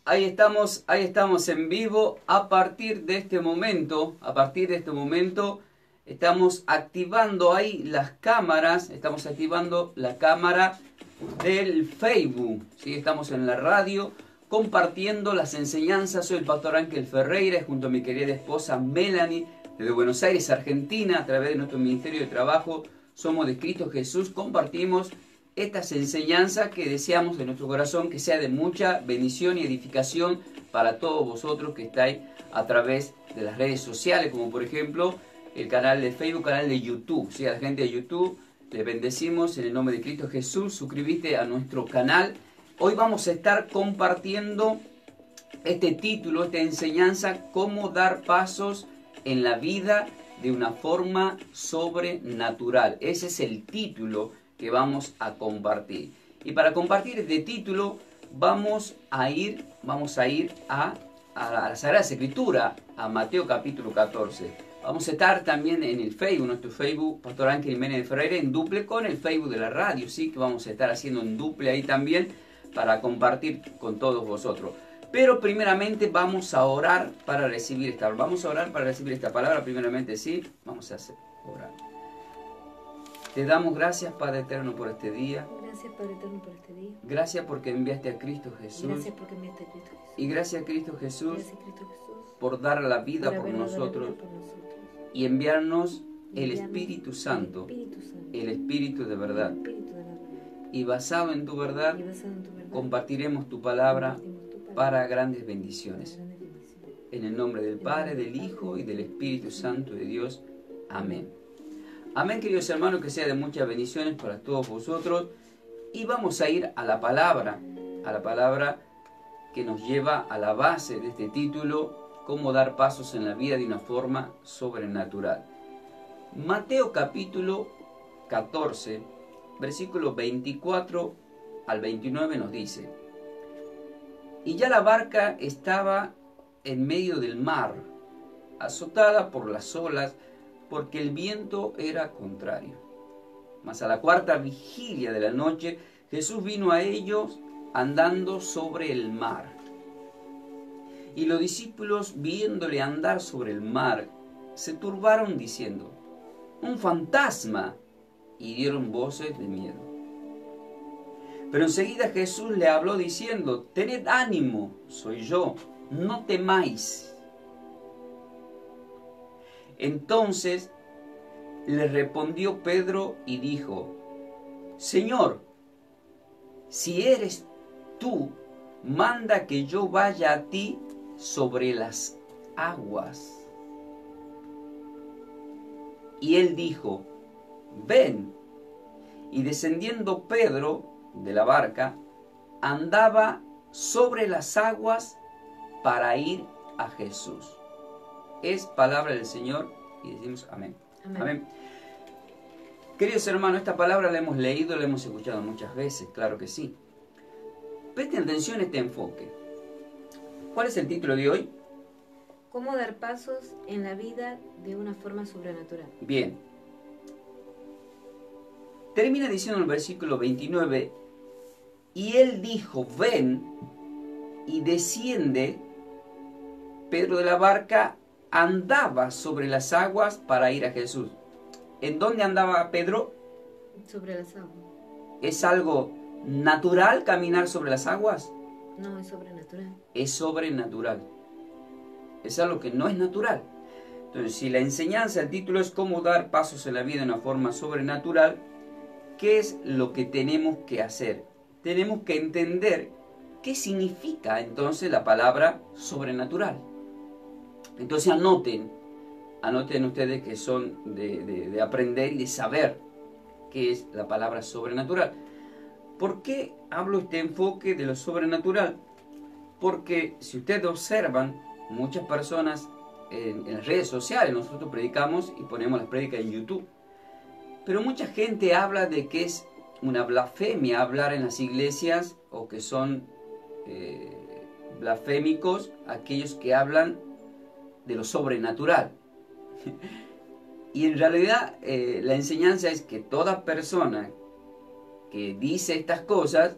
Ahí estamos en vivo. A partir de este momento, estamos activando ahí las cámaras, estamos activando la cámara del Facebook, ¿sí? Estamos en la radio compartiendo las enseñanzas. Soy el pastor Ángel Ferreira junto a mi querida esposa Melanie desde Buenos Aires, Argentina, a través de nuestro Ministerio de Trabajo Somos de Cristo Jesús. Compartimos estas enseñanzas que deseamos de nuestro corazón que sea de mucha bendición y edificación para todos vosotros que estáis a través de las redes sociales, como por ejemplo el canal de Facebook, canal de YouTube. ¿Sí? A la gente de YouTube les bendecimos en el nombre de Cristo Jesús. Suscríbete a nuestro canal. Hoy vamos a estar compartiendo este título, esta enseñanza, cómo dar pasos en la vida de una forma sobrenatural. Ese es el título que vamos a compartir. Y para compartir este título vamos a ir a la Sagrada Escritura, a Mateo capítulo 14. Vamos a estar también en el Facebook, nuestro Facebook, Pastor Ángel Jiménez Ferreira, en duple con el Facebook de la radio, ¿sí? Que vamos a estar haciendo en duple ahí también para compartir con todos vosotros. Pero primeramente vamos a orar para recibir esta palabra. Primeramente, sí, vamos a orar. Te damos gracias, Padre Eterno, por este día. Gracias, Padre Eterno, por este día. Gracias porque enviaste a Cristo Jesús. Gracias porque enviaste a Cristo Jesús. Y gracias, Cristo Jesús, Gracias, Cristo Jesús, por dar la vida por nosotros y enviarnos el Espíritu Santo, el Espíritu de verdad. Y basado en tu verdad, compartiremos tu palabra para grandes bendiciones. En el nombre del Padre, del Hijo y del Espíritu Santo de Dios. Amén. Amén, queridos hermanos, que sea de muchas bendiciones para todos vosotros. Y vamos a ir a la palabra que nos lleva a la base de este título, cómo dar pasos en la vida de una forma sobrenatural. Mateo capítulo 14, versículos 24 al 29 nos dice: Y ya la barca estaba en medio del mar, azotada por las olas, porque el viento era contrario. Mas a la cuarta vigilia de la noche, Jesús vino a ellos andando sobre el mar. Y los discípulos, viéndole andar sobre el mar, se turbaron diciendo: ¡Un fantasma! Y dieron voces de miedo. Pero enseguida Jesús le habló diciendo: Tened ánimo, soy yo, no temáis. Entonces le respondió Pedro y dijo: Señor, si eres tú, manda que yo vaya a ti sobre las aguas. Y él dijo: Ven. Y descendiendo Pedro de la barca, andaba sobre las aguas para ir a Jesús. Es palabra del Señor y decimos amén. Amén. Amén. Queridos hermanos, esta palabra la hemos leído, la hemos escuchado muchas veces, claro que sí. Presten atención a este enfoque. ¿Cuál es el título de hoy? ¿Cómo dar pasos en la vida de una forma sobrenatural? Bien. Termina diciendo el versículo 29, y él dijo: Ven, y desciende. Pedro de la barca andaba sobre las aguas para ir a Jesús. ¿En dónde andaba Pedro? Sobre las aguas. ¿Es algo natural caminar sobre las aguas? No, es sobrenatural. Es sobrenatural. Es algo que no es natural. Entonces, si la enseñanza, el título es cómo dar pasos en la vida de una forma sobrenatural, ¿qué es lo que tenemos que hacer? Tenemos que entender qué significa entonces la palabra sobrenatural. Entonces anoten ustedes que son de aprender y de saber qué es la palabra sobrenatural. ¿Por qué hablo este enfoque de lo sobrenatural? Porque si ustedes observan, muchas personas en las redes sociales, nosotros predicamos y ponemos las prédicas en YouTube, pero mucha gente habla de que es una blasfemia hablar en las iglesias, o que son blasfémicos aquellos que hablan de lo sobrenatural. Y en realidad la enseñanza es que toda persona que dice estas cosas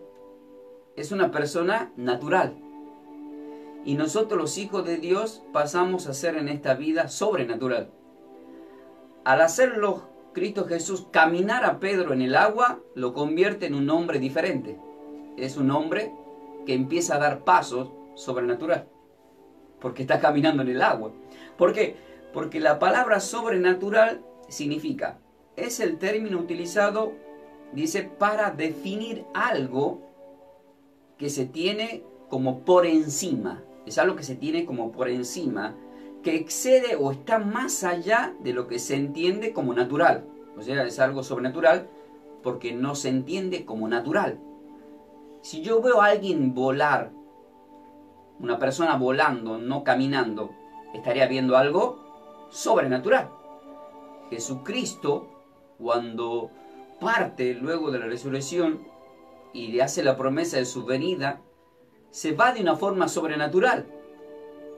es una persona natural. Y nosotros los hijos de Dios pasamos a ser en esta vida sobrenatural. Al hacerlo Cristo Jesús caminar a Pedro en el agua, lo convierte en un hombre diferente. Es un hombre que empieza a dar pasos sobrenatural, porque está caminando en el agua. ¿Por qué? Porque la palabra sobrenatural significa, es el término utilizado, dice, para definir algo que se tiene como por encima. Es algo que se tiene como por encima, que excede o está más allá de lo que se entiende como natural. O sea, es algo sobrenatural porque no se entiende como natural. Si yo veo a alguien volar, una persona volando, no caminando, estaría viendo algo sobrenatural. Jesucristo, cuando parte luego de la resurrección y le hace la promesa de su venida, se va de una forma sobrenatural.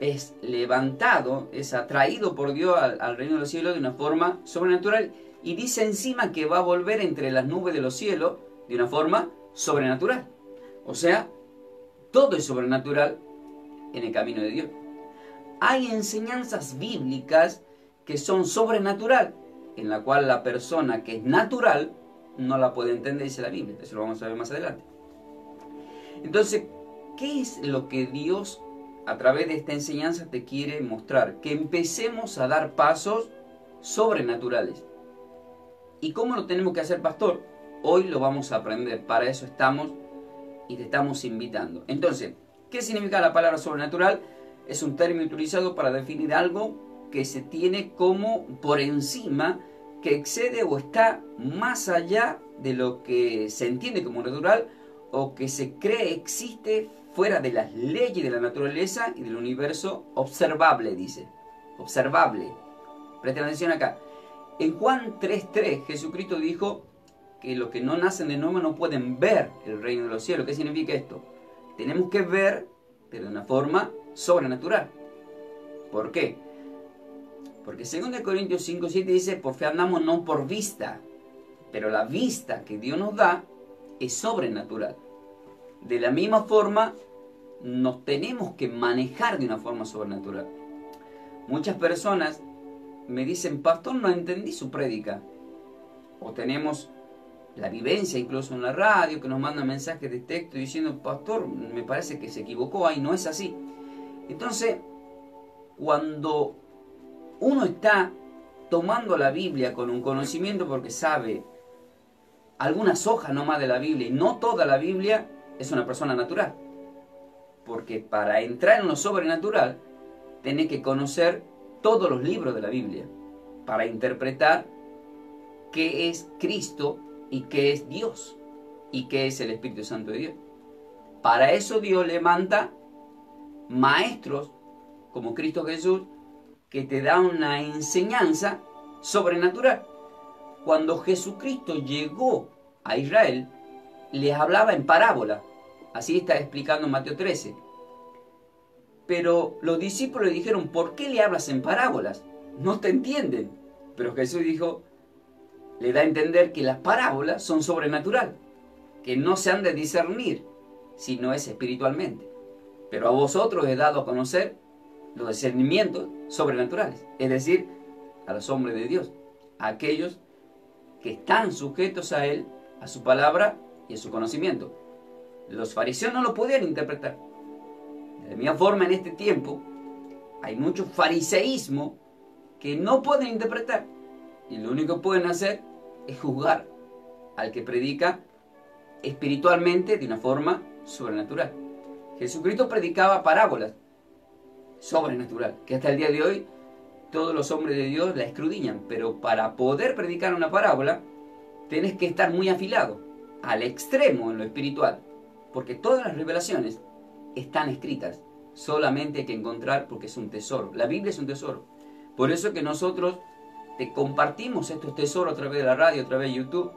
Es levantado, es atraído por Dios al reino de los cielos de una forma sobrenatural, y dice encima que va a volver entre las nubes de los cielos de una forma sobrenatural. O sea, todo es sobrenatural en el camino de Dios. Hay enseñanzas bíblicas que son sobrenatural, en la cual la persona que es natural no la puede entender, dice la Biblia. Eso lo vamos a ver más adelante. Entonces, ¿qué es lo que Dios a través de esta enseñanza te quiere mostrar? Que empecemos a dar pasos sobrenaturales. ¿Y cómo lo tenemos que hacer, pastor? Hoy lo vamos a aprender. Para eso estamos y te estamos invitando. Entonces, ¿qué significa la palabra sobrenatural? Es un término utilizado para definir algo que se tiene como por encima, que excede o está más allá de lo que se entiende como natural o que se cree existe fuera de las leyes de la naturaleza y del universo observable, dice. Observable. Presten atención acá. En Juan 3:3, Jesucristo dijo que los que no nacen de nuevo no pueden ver el reino de los cielos. ¿Qué significa esto? Tenemos que ver, pero de una forma sobrenatural. ¿Por qué? Porque 2 Corintios 5:7 dice, por fe andamos no por vista, pero la vista que Dios nos da es sobrenatural. De la misma forma, nos tenemos que manejar de una forma sobrenatural. Muchas personas me dicen, pastor, no entendí su prédica. O tenemos la vivencia incluso en la radio, que nos mandan mensajes de texto diciendo, pastor, me parece que se equivocó, ahí no es así. Entonces, cuando uno está tomando la Biblia con un conocimiento porque sabe algunas hojas nomás de la Biblia y no toda la Biblia, es una persona natural. Porque para entrar en lo sobrenatural, tenés que conocer todos los libros de la Biblia para interpretar qué es Cristo y qué es Dios y qué es el Espíritu Santo de Dios. Para eso Dios levanta maestros como Cristo Jesús, que te da una enseñanza sobrenatural. Cuando Jesucristo llegó a Israel, les hablaba en parábola. Así está explicando Mateo 13. Pero los discípulos le dijeron, ¿por qué le hablas en parábolas? No te entienden. Pero Jesús dijo, le da a entender que las parábolas son sobrenatural, que no se han de discernir si no es espiritualmente. Pero a vosotros he dado a conocer los discernimientos sobrenaturales, es decir, a los hombres de Dios, a aquellos que están sujetos a Él, a su palabra y a su conocimiento. Los fariseos no lo podían interpretar. De la misma forma, en este tiempo, hay mucho fariseísmo que no pueden interpretar. Y lo único que pueden hacer es juzgar al que predica espiritualmente de una forma sobrenatural. Jesucristo predicaba parábolas sobrenatural, que hasta el día de hoy todos los hombres de Dios la escudriñan, pero para poder predicar una parábola tenés que estar muy afilado, al extremo en lo espiritual, porque todas las revelaciones están escritas, solamente hay que encontrar, porque es un tesoro. La Biblia es un tesoro. Por eso que nosotros te compartimos estos tesoros a través de la radio, a través de YouTube,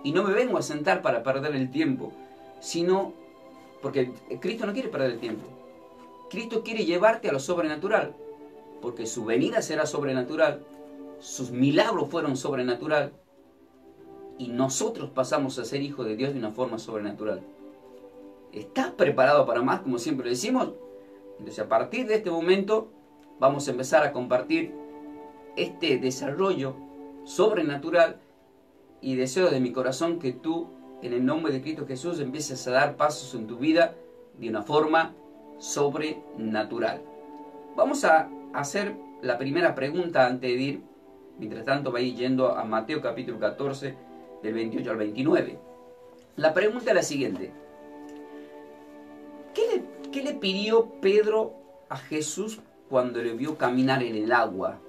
y no me vengo a sentar para perder el tiempo, sino porque Cristo no quiere perder el tiempo. Cristo quiere llevarte a lo sobrenatural, porque su venida será sobrenatural, sus milagros fueron sobrenatural, y nosotros pasamos a ser hijos de Dios de una forma sobrenatural. ¿Estás preparado para más, como siempre decimos? Entonces, a partir de este momento, vamos a empezar a compartir este desarrollo sobrenatural y deseo de mi corazón que tú, en el nombre de Cristo Jesús, empieces a dar pasos en tu vida de una forma sobrenatural. Vamos a hacer la primera pregunta antes de ir. Mientras tanto, va a ir yendo a Mateo capítulo 14, del 28 al 29. La pregunta es la siguiente. ¿Qué le pidió Pedro a Jesús cuando le vio caminar en el agua?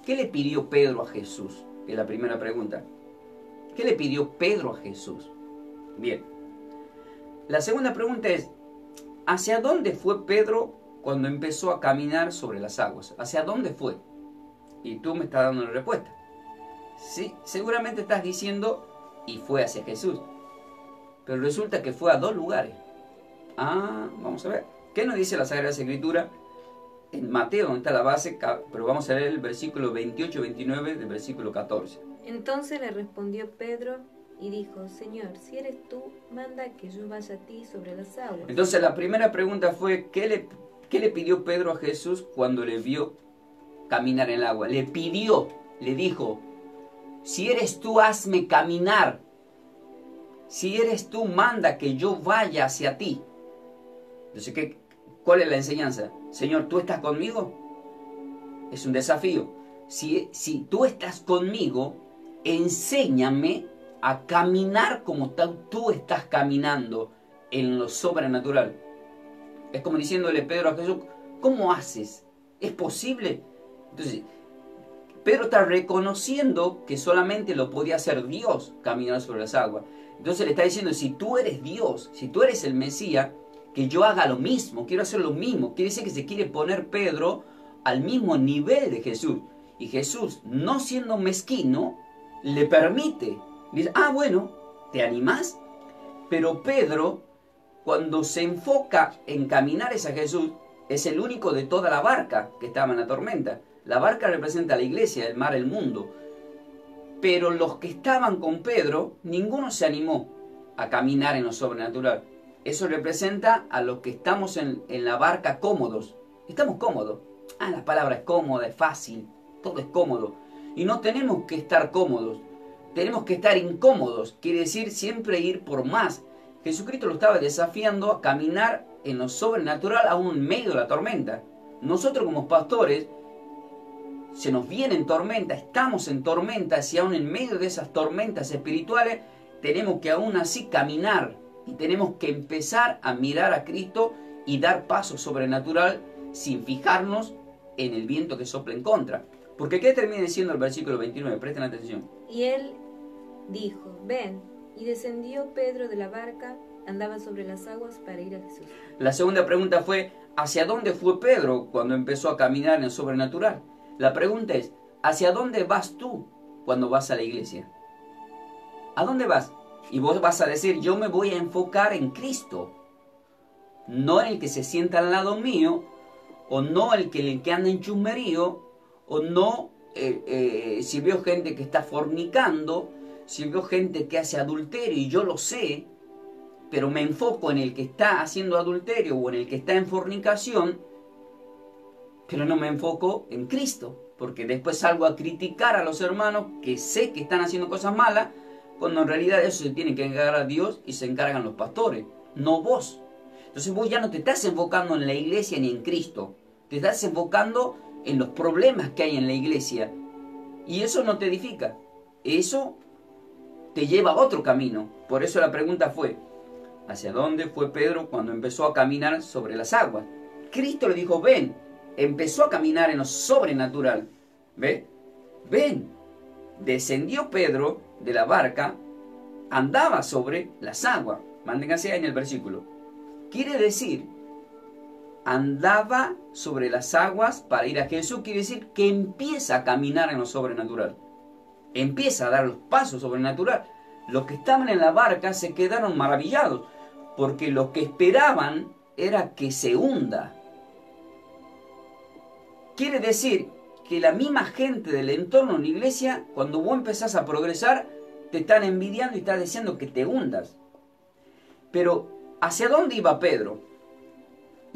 ¿Qué le pidió Pedro a Jesús? Es la primera pregunta. ¿Qué le pidió Pedro a Jesús? Bien. La segunda pregunta es, ¿hacia dónde fue Pedro cuando empezó a caminar sobre las aguas? ¿Hacia dónde fue? Y tú me estás dando la respuesta. Sí, seguramente estás diciendo, y fue hacia Jesús. Pero resulta que fue a dos lugares. Vamos a ver. ¿Qué nos dice la Sagrada Escritura? En Mateo, donde está la base, pero vamos a leer el versículo 28-29 del versículo 14. Entonces le respondió Pedro y dijo, Señor, si eres tú, manda que yo vaya a ti sobre las aguas. Entonces la primera pregunta fue, ¿qué le pidió Pedro a Jesús cuando le vio caminar en el agua? Le pidió, le dijo, si eres tú, hazme caminar. Si eres tú, manda que yo vaya hacia ti. Entonces, ¿cuál es la enseñanza? Señor, ¿tú estás conmigo? Es un desafío. Si tú estás conmigo, enséñame a caminar como tú estás caminando en lo sobrenatural. Es como diciéndole Pedro a Jesús, ¿cómo haces? ¿Es posible? Entonces, Pedro está reconociendo que solamente lo podía hacer Dios caminar sobre las aguas. Entonces le está diciendo, si tú eres Dios, si tú eres el Mesías, que yo haga lo mismo, quiero hacer lo mismo. Quiere decir que se quiere poner Pedro al mismo nivel de Jesús. Y Jesús, no siendo mezquino, le permite. Dice, bueno, ¿te animás? Pero Pedro, cuando se enfoca en caminar hacia Jesús, es el único de toda la barca que estaba en la tormenta. La barca representa a la iglesia, el mar, el mundo. Pero los que estaban con Pedro, ninguno se animó a caminar en lo sobrenatural. Eso representa a los que estamos en la barca cómodos. Estamos cómodos. La palabra es cómoda, es fácil, todo es cómodo. Y no tenemos que estar cómodos, tenemos que estar incómodos. Quiere decir siempre ir por más. Jesucristo lo estaba desafiando a caminar en lo sobrenatural aún en medio de la tormenta. Nosotros como pastores, se nos viene en tormenta, estamos en tormentas y aún en medio de esas tormentas espirituales tenemos que aún así caminar y tenemos que empezar a mirar a Cristo y dar paso sobrenatural sin fijarnos en el viento que sopla en contra. Porque ¿qué termina diciendo el versículo 29? Presten atención. Y él dijo, ven, y descendió Pedro de la barca, andaba sobre las aguas para ir a Jesús. La segunda pregunta fue, ¿hacia dónde fue Pedro cuando empezó a caminar en el sobrenatural? La pregunta es, ¿hacia dónde vas tú cuando vas a la iglesia? ¿A dónde vas? Y vos vas a decir, yo me voy a enfocar en Cristo, no en el que se sienta al lado mío, o no el que anda en chusmerío, o no si veo gente que está fornicando, si veo gente que hace adulterio y yo lo sé, pero me enfoco en el que está haciendo adulterio o en el que está en fornicación, pero no me enfoco en Cristo, porque después salgo a criticar a los hermanos que sé que están haciendo cosas malas, cuando en realidad eso se tiene que encargar a Dios y se encargan los pastores, no vos. Entonces vos ya no te estás enfocando en la iglesia ni en Cristo, te estás enfocando en los problemas que hay en la iglesia, y eso no te edifica, eso te lleva a otro camino. Por eso la pregunta fue, ¿hacia dónde fue Pedro cuando empezó a caminar sobre las aguas? Cristo le dijo, ven, empezó a caminar en lo sobrenatural, ¿ve? Ven, descendió Pedro de la barca, andaba sobre las aguas, manténganse ahí en el versículo, quiere decir, andaba sobre las aguas para ir a Jesús, quiere decir que empieza a caminar en lo sobrenatural, empieza a dar los pasos sobrenaturales. Los que estaban en la barca se quedaron maravillados, porque lo que esperaban era que se hunda. Quiere decir que la misma gente del entorno de la iglesia, cuando vos empezás a progresar, te están envidiando y están diciendo que te hundas. Pero, ¿hacia dónde iba Pedro?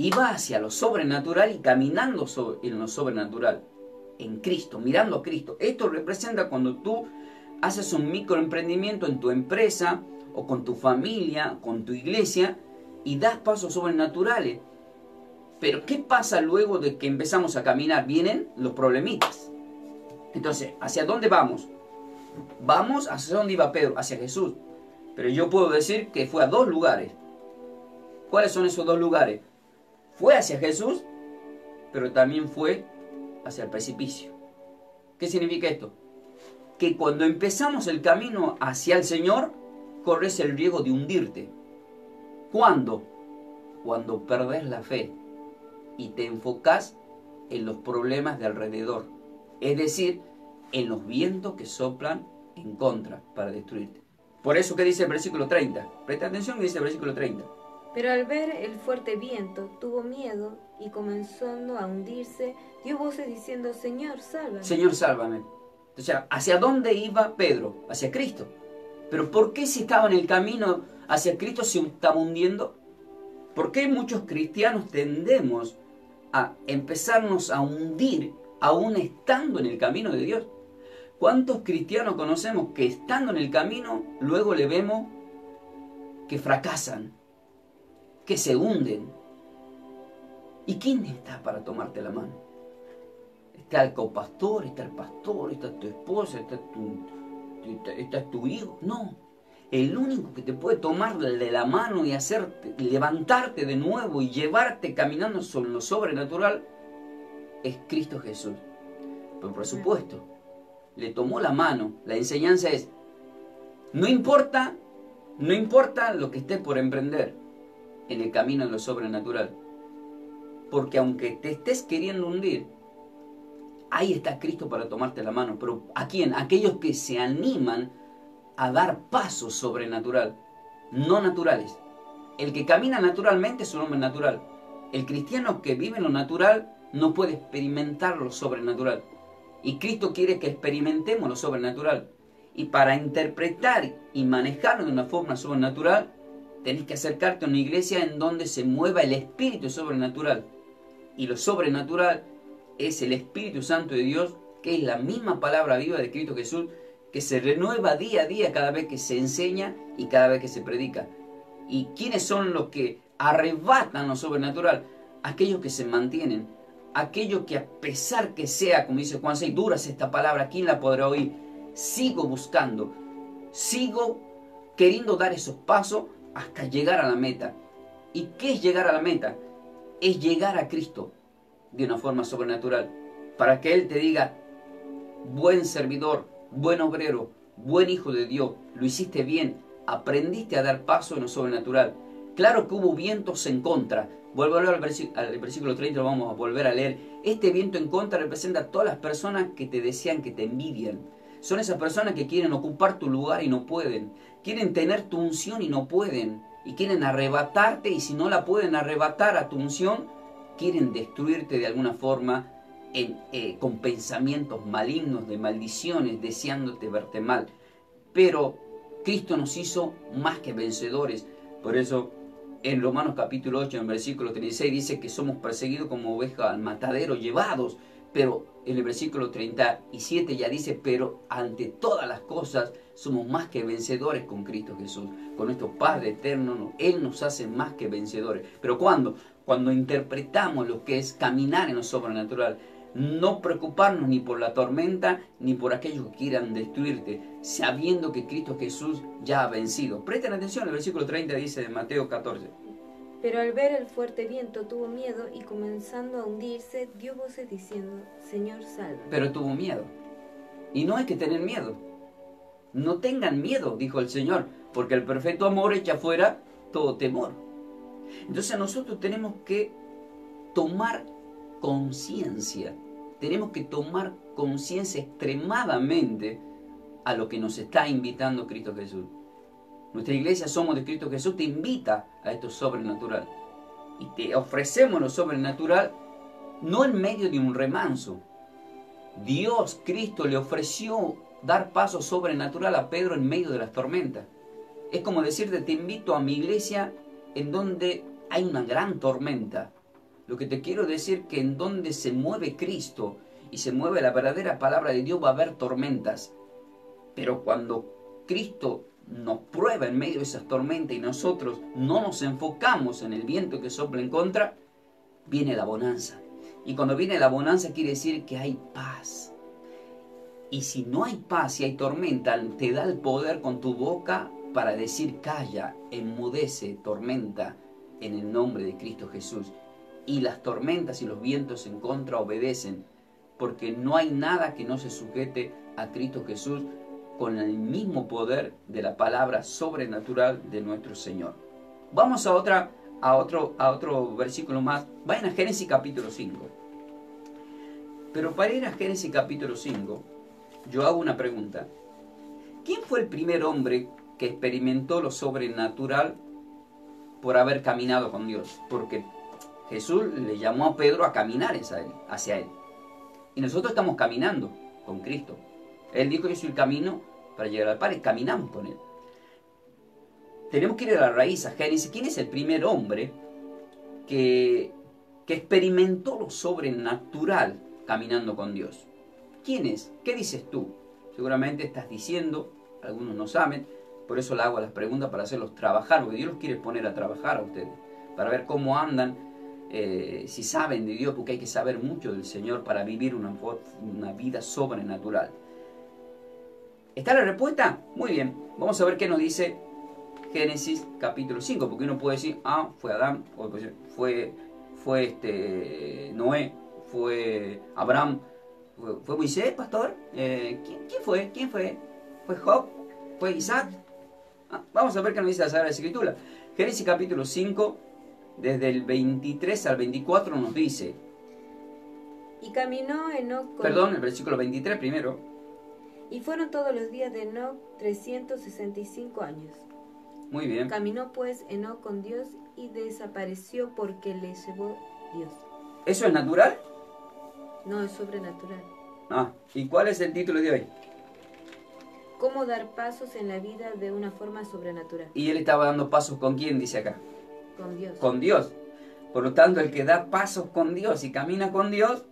iba hacia lo sobrenatural y caminando en lo sobrenatural, en Cristo, mirando a Cristo. Esto representa cuando tú haces un microemprendimiento en tu empresa o con tu familia, con tu iglesia y das pasos sobrenaturales. Pero ¿qué pasa luego de que empezamos a caminar? Vienen los problemitas. Entonces, ¿hacia dónde vamos? Vamos hacia dónde iba Pedro, hacia Jesús. Pero yo puedo decir que fue a dos lugares. ¿Cuáles son esos dos lugares? Fue hacia Jesús, pero también fue hacia el precipicio. ¿Qué significa esto? Que cuando empezamos el camino hacia el Señor, corres el riesgo de hundirte. ¿Cuándo? Cuando perdés la fe y te enfocás en los problemas de alrededor. Es decir, en los vientos que soplan en contra para destruirte. Por eso que dice el versículo 30. Presta atención que dice el versículo 30. Pero al ver el fuerte viento, tuvo miedo y comenzando a hundirse, dio voces diciendo, Señor, sálvame. Señor, sálvame. O sea, ¿hacia dónde iba Pedro? Hacia Cristo. Pero ¿por qué si estaba en el camino hacia Cristo se estaba hundiendo? ¿Por qué muchos cristianos tendemos a empezarnos a hundir aún estando en el camino de Dios? ¿Cuántos cristianos conocemos que estando en el camino, luego le vemos que fracasan, que se hunden? ¿Y quién está para tomarte la mano? ¿Está el copastor, está el pastor, está tu esposa, está tu hijo? No. El único que te puede tomar de la mano y hacerte, levantarte de nuevo y llevarte caminando sobre lo sobrenatural es Cristo Jesús. Pero por supuesto, le tomó la mano. La enseñanza es, no importa lo que estés por emprender en el camino de lo sobrenatural. Porque aunque te estés queriendo hundir, ahí está Cristo para tomarte la mano. Pero ¿a quién? Aquellos que se animan a dar pasos sobrenatural, no naturales. El que camina naturalmente es un hombre natural. El cristiano que vive en lo natural no puede experimentar lo sobrenatural. Y Cristo quiere que experimentemos lo sobrenatural. Y para interpretar y manejarlo de una forma sobrenatural, tenés que acercarte a una iglesia en donde se mueva el espíritu sobrenatural. Y lo sobrenatural es el Espíritu Santo de Dios, que es la misma palabra viva de Cristo Jesús, que se renueva día a día cada vez que se enseña y cada vez que se predica. ¿Y quiénes son los que arrebatan lo sobrenatural? Aquellos que se mantienen, aquellos que a pesar que sea, como dice Juan 6, duras esta palabra, ¿quién la podrá oír? Sigo buscando, sigo queriendo dar esos pasos hasta llegar a la meta. ¿Y qué es llegar a la meta? Es llegar a Cristo de una forma sobrenatural, para que Él te diga, buen servidor, buen obrero, buen hijo de Dios, lo hiciste bien, aprendiste a dar paso en lo sobrenatural. Claro que hubo vientos en contra. Vuelvo a hablar al versículo 30, lo vamos a volver a leer. Este viento en contra representa a todas las personas que te desean, que te envidian. Son esas personas que quieren ocupar tu lugar y no pueden. Quieren tener tu unción y no pueden. Y quieren arrebatarte, y si no la pueden arrebatar a tu unción, quieren destruirte de alguna forma con pensamientos malignos, de maldiciones, deseándote verte mal. Pero Cristo nos hizo más que vencedores. Por eso en Romanos capítulo 8, en versículo 36, dice que somos perseguidos como ovejas al matadero, llevados. Pero en el versículo 37 ya dice, pero ante todas las cosas somos más que vencedores con Cristo Jesús. Con nuestro Padre eterno, Él nos hace más que vencedores. ¿Pero cuándo? Cuando interpretamos lo que es caminar en lo sobrenatural. No preocuparnos ni por la tormenta, ni por aquellos que quieran destruirte, sabiendo que Cristo Jesús ya ha vencido. Presten atención, el versículo 30 dice de Mateo 14. Pero al ver el fuerte viento tuvo miedo y comenzando a hundirse, dio voces diciendo, Señor, sálvame. Pero tuvo miedo. Y no hay que tener miedo. No tengan miedo, dijo el Señor, porque el perfecto amor echa fuera todo temor. Entonces nosotros tenemos que tomar conciencia. Tenemos que tomar conciencia extremadamente a lo que nos está invitando Cristo Jesús. Nuestra iglesia Somos de Cristo Jesús te invita a esto sobrenatural. Y te ofrecemos lo sobrenatural no en medio de un remanso. Dios, Cristo, le ofreció dar paso sobrenatural a Pedro en medio de las tormentas. Es como decirte, te invito a mi iglesia en donde hay una gran tormenta. Lo que te quiero decir que en donde se mueve Cristo y se mueve la verdadera palabra de Dios va a haber tormentas. Pero cuando Cristo nos prueba en medio de esas tormentas y nosotros no nos enfocamos en el viento que sopla en contra, viene la bonanza. Y cuando viene la bonanza quiere decir que hay paz. Y si no hay paz, si hay tormenta, te da el poder con tu boca para decir calla, enmudece, tormenta, en el nombre de Cristo Jesús. Y las tormentas y los vientos en contra obedecen, porque no hay nada que no se sujete a Cristo Jesús con el mismo poder de la palabra sobrenatural de nuestro Señor. Vamos a otro versículo más. Vayan a Génesis capítulo 5. Pero para ir a Génesis capítulo 5, yo hago una pregunta. ¿Quién fue el primer hombre que experimentó lo sobrenatural por haber caminado con Dios? Porque Jesús le llamó a Pedro a caminar hacia Él. Y nosotros estamos caminando con Cristo. Él dijo, yo soy el camino para llegar al Padre. Caminamos con Él. Tenemos que ir a la raíz, a Génesis. ¿Quién es el primer hombre que experimentó lo sobrenatural caminando con Dios? ¿Quién es? ¿Qué dices tú? Seguramente estás diciendo, algunos no saben, por eso le hago las preguntas para hacerlos trabajar, porque Dios los quiere poner a trabajar a ustedes, para ver cómo andan, si saben de Dios, porque hay que saber mucho del Señor para vivir una vida sobrenatural. ¿Está la respuesta? Muy bien, vamos a ver qué nos dice Génesis capítulo 5, porque uno puede decir, fue Adán, o fue Noé, fue Abraham, ¿fue Moisés, pastor? ¿Quién fue? ¿Quién fue? ¿Fue Job? ¿Fue Isaac? Vamos a ver qué nos dice la Sagrada Escritura. Génesis capítulo 5, desde el 23 al 24 nos dice. Y caminó Enoc con... Perdón, el versículo 23 primero. Y fueron todos los días de Enoc 365 años. Muy bien. Caminó pues Enoc con Dios y desapareció porque le llevó Dios. ¿Eso es natural? No, es sobrenatural. ¿Y cuál es el título de hoy? ¿Cómo dar pasos en la vida de una forma sobrenatural? Y él estaba dando pasos ¿con quién, dice acá? Con Dios. Con Dios. Por lo tanto, el que da pasos con Dios y camina con Dios,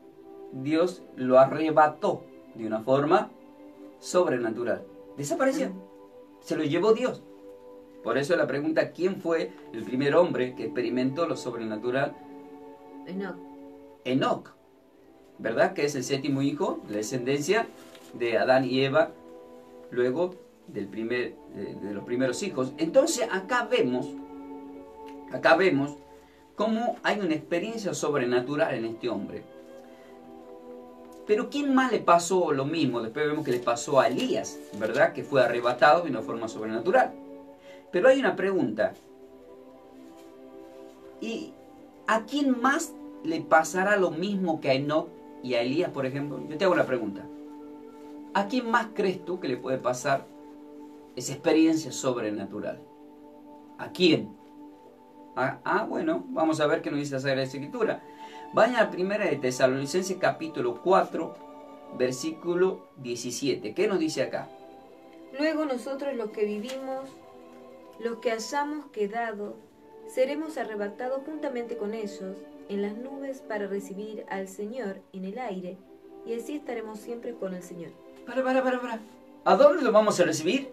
Dios lo arrebató de una forma sobrenatural. Desapareció. Se lo llevó Dios. Por eso la pregunta, ¿quién fue el primer hombre que experimentó lo sobrenatural? Enoc. Enoc. ¿Verdad? Que es el séptimo hijo, la descendencia de Adán y Eva, luego de los primeros hijos. Entonces acá vemos cómo hay una experiencia sobrenatural en este hombre. Pero ¿quién más le pasó lo mismo? Después vemos que le pasó a Elías, ¿verdad? Que fue arrebatado de una forma sobrenatural. Pero hay una pregunta. ¿Y a quién más le pasará lo mismo que a Enoc y a Elías, por ejemplo? Yo te hago la pregunta. ¿A quién más crees tú que le puede pasar esa experiencia sobrenatural? ¿A quién? Bueno, vamos a ver qué nos dice la Sagrada Escritura. Vayan a Primera de Tesalonicenses capítulo 4, versículo 17. ¿Qué nos dice acá? Luego nosotros los que vivimos, los que hayamos quedado, seremos arrebatados juntamente con ellos en las nubes para recibir al Señor en el aire, y así estaremos siempre con el Señor. Para. ¿A dónde lo vamos a recibir?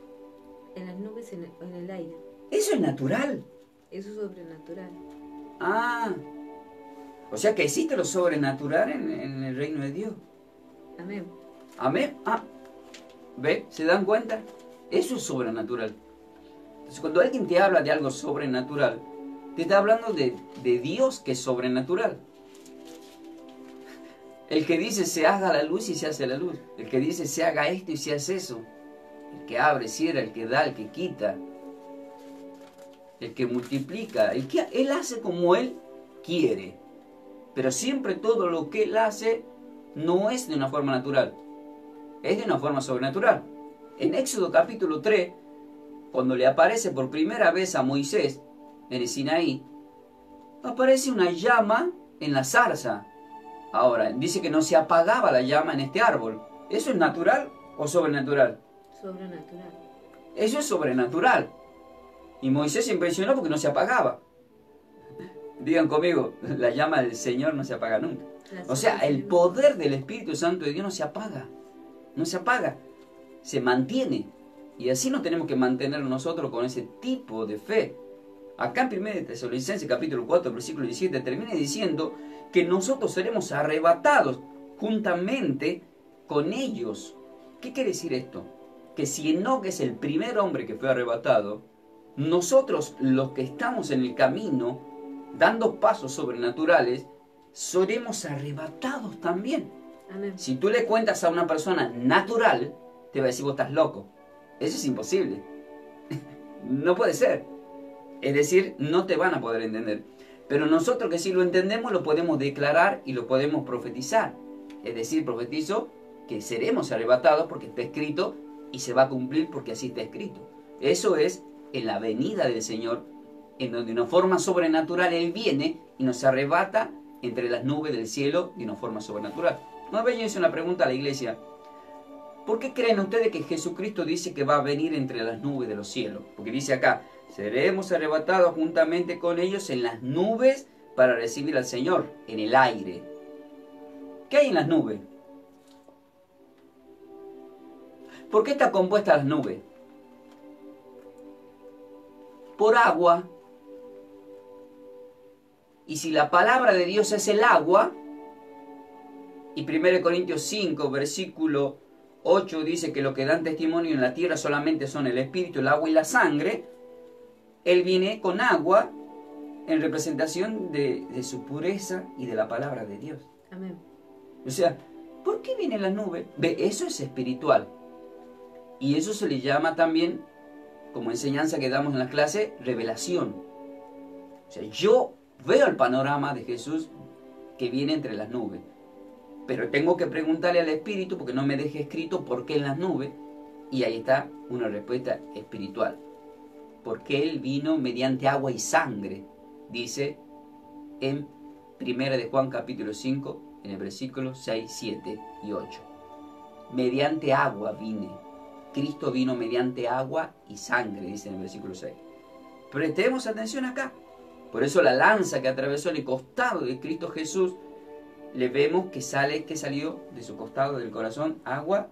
En las nubes, en el aire. Eso es natural. Eso es sobrenatural. O sea que existe lo sobrenatural en el reino de Dios. Amén. Amén. ¿Ve? ¿Se dan cuenta? Eso es sobrenatural. Entonces, cuando alguien te habla de algo sobrenatural, te está hablando de Dios, que es sobrenatural. El que dice se haga la luz y se hace la luz. El que dice se haga esto y se hace eso. El que abre, cierra, el que da, el que quita. El que multiplica. Él hace como Él quiere. Pero siempre todo lo que Él hace no es de una forma natural. Es de una forma sobrenatural. En Éxodo capítulo 3, cuando le aparece por primera vez a Moisés en el Sinaí, aparece una llama en la zarza. Ahora, dice que no se apagaba la llama en este árbol. ¿Eso es natural o sobrenatural? Sobrenatural. Eso es sobrenatural. Y Moisés se impresionó porque no se apagaba. Digan conmigo, la llama del Señor no se apaga nunca. O sea, el poder del Espíritu Santo de Dios no se apaga. No se apaga. Se mantiene. Y así nos tenemos que mantener nosotros con ese tipo de fe. Acá en 1 Tesalonicenses capítulo 4, versículo 17, termina diciendo que nosotros seremos arrebatados juntamente con ellos. ¿Qué quiere decir esto? Que si Enoc es el primer hombre que fue arrebatado, nosotros los que estamos en el camino, dando pasos sobrenaturales, seremos arrebatados también. Amén. Si tú le cuentas a una persona natural, te va a decir, vos estás loco. Eso es imposible. No puede ser. Es decir, no te van a poder entender. Pero nosotros que sí lo entendemos, lo podemos declarar y lo podemos profetizar. Es decir, profetizo que seremos arrebatados porque está escrito y se va a cumplir porque así está escrito. Eso es en la venida del Señor, en donde de una forma sobrenatural Él viene y nos arrebata entre las nubes del cielo de una forma sobrenatural. Una vez yo hice una pregunta a la iglesia. ¿Por qué creen ustedes que Jesucristo dice que va a venir entre las nubes de los cielos? Porque dice acá, seremos arrebatados juntamente con ellos en las nubes para recibir al Señor, en el aire. ¿Qué hay en las nubes? ¿Por qué está compuesta las nubes? Por agua. Y si la palabra de Dios es el agua, y 1 Corintios 5, versículo 8 dice que lo que dan testimonio en la tierra solamente son el espíritu, el agua y la sangre, Él viene con agua en representación de su pureza y de la palabra de Dios. Amén. O sea, ¿por qué viene la nube? Ve, eso es espiritual. Y eso se le llama también, como enseñanza que damos en la clase, revelación. O sea, yo veo el panorama de Jesús que viene entre las nubes. Pero tengo que preguntarle al Espíritu, porque no me deje escrito por qué en las nubes. Y ahí está una respuesta espiritual. Porque Él vino mediante agua y sangre, dice en 1 de Juan capítulo 5, en el versículo 6, 7 y 8. Mediante agua vine. Cristo vino mediante agua y sangre, dice en el versículo 6. Prestemos atención acá. Por eso la lanza que atravesó el costado de Cristo Jesús, le vemos que salió de su costado, del corazón, agua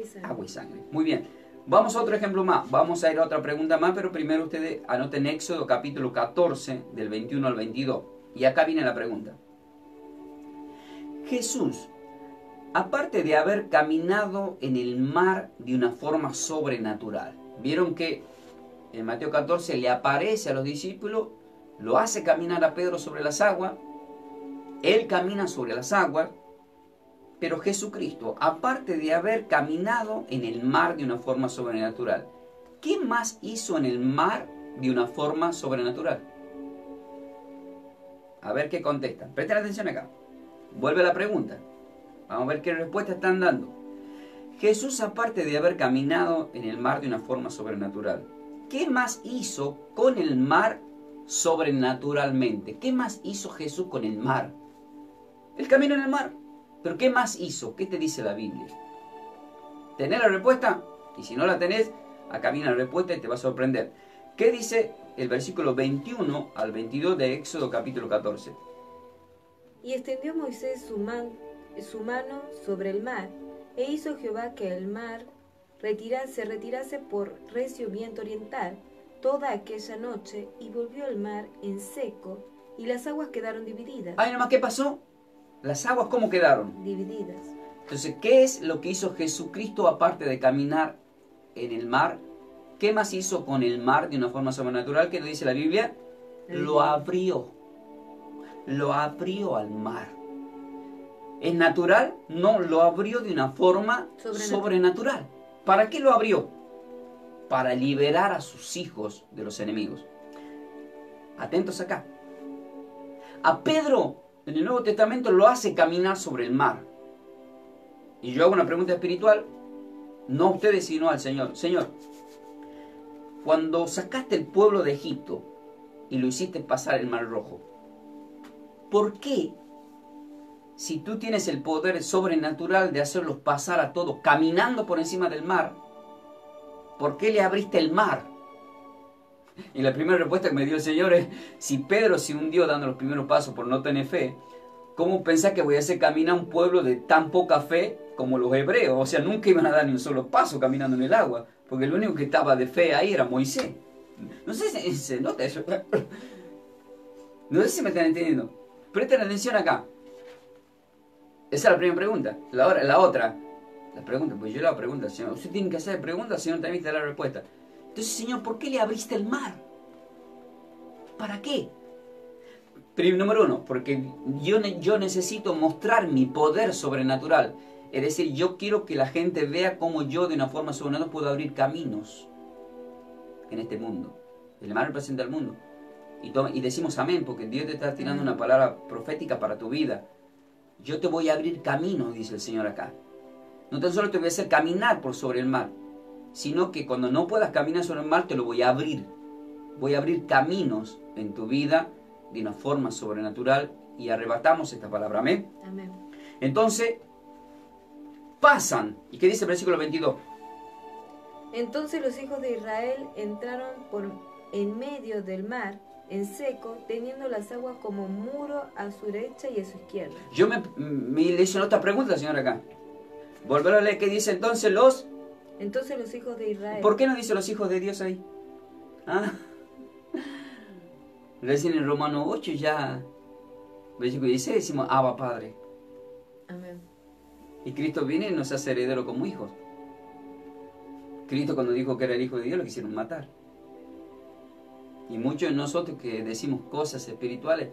y sangre. Muy bien. Vamos a otro ejemplo más. Vamos a ir a otra pregunta más, pero primero ustedes anoten Éxodo capítulo 14, del 21 al 22. Y acá viene la pregunta. Jesús, aparte de haber caminado en el mar de una forma sobrenatural, vieron que en Mateo 14 le aparece a los discípulos, lo hace caminar a Pedro sobre las aguas, Él camina sobre las aguas, pero Jesucristo, aparte de haber caminado en el mar de una forma sobrenatural, ¿qué más hizo en el mar de una forma sobrenatural? A ver qué contestan. Presten atención acá. Vuelve la pregunta. Vamos a ver qué respuesta están dando. Jesús, aparte de haber caminado en el mar de una forma sobrenatural, ¿qué más hizo con el mar sobrenaturalmente? ¿Qué más hizo Jesús con el mar? Él caminó en el mar. ¿Pero qué más hizo? ¿Qué te dice la Biblia? ¿Tenés la respuesta? Y si no la tenés, acá viene la respuesta y te va a sorprender. ¿Qué dice el versículo 21 al 22 de Éxodo capítulo 14? Y extendió Moisés su mano sobre el mar, e hizo Jehová que el mar se retirase por recio viento oriental toda aquella noche, y volvió el mar en seco, y las aguas quedaron divididas. Ay, nomás, ¿qué pasó? ¿Las aguas cómo quedaron? Divididas. Entonces, ¿qué es lo que hizo Jesucristo aparte de caminar en el mar? ¿Qué más hizo con el mar de una forma sobrenatural? ¿Qué nos dice la Biblia? Lo abrió. Lo abrió al mar. ¿Es natural? No, lo abrió de una forma sobrenatural. ¿Para qué lo abrió? Para liberar a sus hijos de los enemigos. Atentos acá. A Pedro, en el Nuevo Testamento, lo hace caminar sobre el mar. Y yo hago una pregunta espiritual, no a ustedes, sino al Señor. Señor, cuando sacaste el pueblo de Egipto y lo hiciste pasar el Mar Rojo, ¿por qué, si tú tienes el poder sobrenatural de hacerlos pasar a todos caminando por encima del mar, por qué le abriste el mar? Y la primera respuesta que me dio el Señor es, si Pedro se hundió dando los primeros pasos por no tener fe, ¿cómo pensás que voy a hacer caminar un pueblo de tan poca fe como los hebreos? O sea, nunca iban a dar ni un solo paso caminando en el agua, porque el único que estaba de fe ahí era Moisés. No sé si se nota eso. No sé si me están entendiendo. Presten atención acá. Esa es la primera pregunta. La otra, la pregunta, pues yo la pregunta, Señor, usted tiene que hacer preguntas, Señor, también te da la respuesta. Entonces, Señor, ¿por qué le abriste el mar? ¿Para qué? Número uno, porque yo necesito mostrar mi poder sobrenatural. Es decir, yo quiero que la gente vea cómo yo de una forma sobrenatural puedo abrir caminos en este mundo. El mar representa el mundo. Y decimos amén, porque Dios te está tirando una palabra profética para tu vida. Yo te voy a abrir caminos, dice el Señor acá. No tan solo te voy a hacer caminar por sobre el mar, sino que cuando no puedas caminar sobre el mar, te lo voy a abrir. Voy a abrir caminos en tu vida de una forma sobrenatural y arrebatamos esta palabra. Amén. Amén. Entonces, pasan. ¿Y qué dice el versículo 22? Entonces los hijos de Israel entraron por en medio del mar en seco, teniendo las aguas como muro a su derecha y a su izquierda. Yo me hice otra pregunta, señor, acá. Volver a leer qué dice entonces los... Entonces los hijos de Israel... ¿Por qué no dice los hijos de Dios ahí? ¿Ah? Recién en Romanos 8 ya, versículo 16, decimos, Abba Padre. Amén. Y Cristo viene y nos hace heredero como hijos. Cristo cuando dijo que era el Hijo de Dios lo quisieron matar. Y muchos de nosotros que decimos cosas espirituales,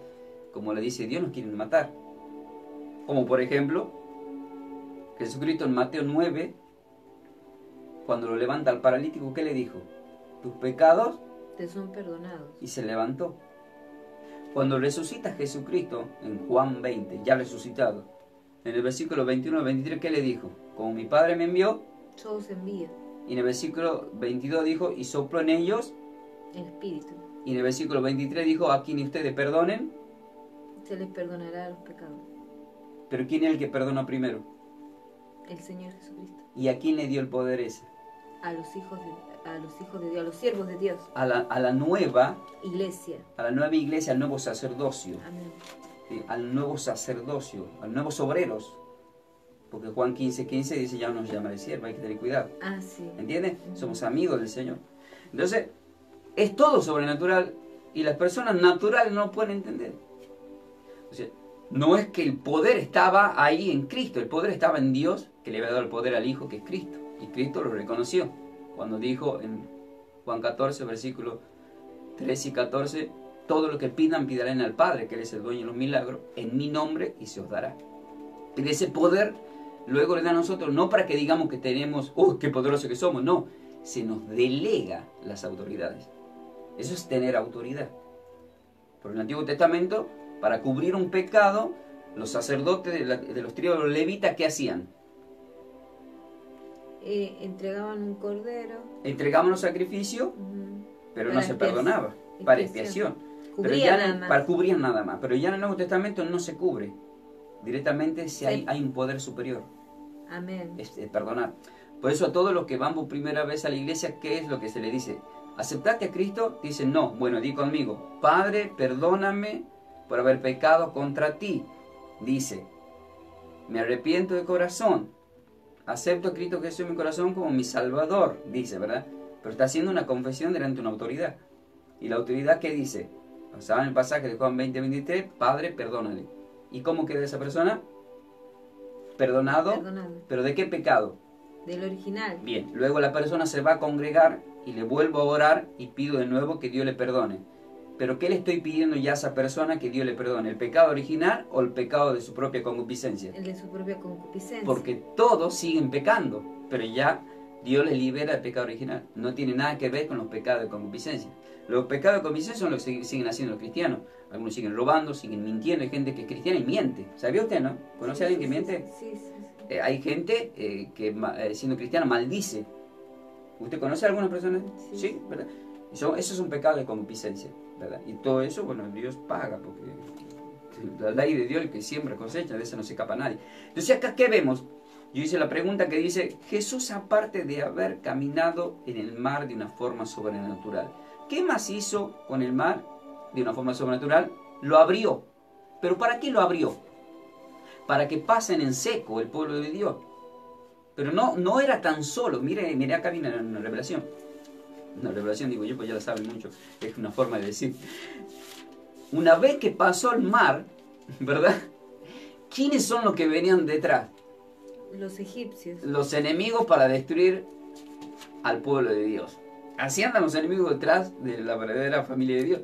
como le dice Dios, nos quieren matar. Como por ejemplo, Jesucristo en Mateo 9, cuando lo levanta al paralítico, ¿qué le dijo? Tus pecados te son perdonados. Y se levantó. Cuando resucita Jesucristo, en Juan 20, ya resucitado, en el versículo 21 al 23, ¿qué le dijo? Como mi Padre me envió, yo os envío. Y en el versículo 22 dijo, y sopló en ellos el Espíritu. Y en el versículo 23 dijo, a quien ustedes perdonen, se les perdonará los pecados. Pero ¿quién es el que perdonó primero? El Señor Jesucristo. ¿Y a quién le dio el poder ese? A los hijos de Dios, a los siervos de Dios. A la nueva iglesia. A la nueva iglesia, al nuevo sacerdocio. Amén. ¿Sí? Al nuevo sacerdocio, al nuevos obreros. Porque Juan 15:15 dice, ya no nos llamaré siervo, hay que tener cuidado. Ah, sí. ¿Entiendes? Somos amigos del Señor. Entonces, es todo sobrenatural y las personas naturales no lo pueden entender. O sea, no es que el poder estaba ahí en Cristo, el poder estaba en Dios, que le había dado el poder al Hijo, que es Cristo. Y Cristo lo reconoció cuando dijo en Juan 14, versículos 13 y 14, todo lo que pidan, pidarán al Padre, que Él es el dueño de los milagros, en mi nombre y se os dará. Y ese poder luego le da a nosotros, no para que digamos que tenemos, qué poderoso que somos, no, se nos delega las autoridades. Eso es tener autoridad. Por el Antiguo Testamento, para cubrir un pecado, los sacerdotes de los tribus de los levitas, ¿qué hacían? Entregaban un cordero. Entregaban los sacrificios, pero no se perdonaba, para expiación. Pero ya cubrían nada más. Pero ya en el Nuevo Testamento no se cubre. Directamente si hay un poder superior. Amén. Perdonar. Por eso a todos los que van por primera vez a la iglesia, ¿qué es lo que se le dice? ¿Aceptaste a Cristo? Dicen, no. Bueno, di conmigo. Padre, perdóname por haber pecado contra ti. Dice, me arrepiento de corazón. Acepto a Cristo Jesús en mi corazón como mi Salvador, dice, ¿verdad? Pero está haciendo una confesión delante de una autoridad. ¿Y la autoridad qué dice? Basado en el pasaje de Juan 20:23, Padre, perdónale. ¿Y cómo queda esa persona? Perdonado. ¿Pero de qué pecado? Del original. Bien, luego la persona se va a congregar y le vuelvo a orar y pido de nuevo que Dios le perdone. ¿Pero qué le estoy pidiendo ya a esa persona que Dios le perdone? ¿El pecado original o el pecado de su propia concupiscencia? El de su propia concupiscencia. Porque todos siguen pecando, pero ya Dios les libera del pecado original. No tiene nada que ver con los pecados de concupiscencia. Los pecados de concupiscencia son los que siguen haciendo los cristianos. Algunos siguen robando, siguen mintiendo. Hay gente que es cristiana y miente. ¿Sabía usted, no? ¿Conoce a alguien que miente? Sí. Hay gente que siendo cristiana maldice. ¿Usted conoce a algunas personas? Sí, ¿verdad? Esos son pecados de concupiscencia, ¿verdad? Y todo eso, bueno, Dios paga, porque la ley de Dios, el que siembra cosecha, de eso no se escapa nadie. Entonces acá, ¿qué vemos? Yo hice la pregunta que dice, Jesús, aparte de haber caminado en el mar de una forma sobrenatural, ¿Qué más hizo con el mar? De una forma sobrenatural, lo abrió. ¿Pero para qué lo abrió? Para que pasen en seco el pueblo de Dios. Pero no era tan solo. Mire, acá viene una revelación. Una revelación, digo yo, pues ya la saben mucho. Es una forma de decir. Una vez que pasó el mar, ¿verdad? ¿Quiénes son los que venían detrás? Los egipcios. Los enemigos para destruir al pueblo de Dios. Así andan los enemigos detrás de la verdadera familia de Dios.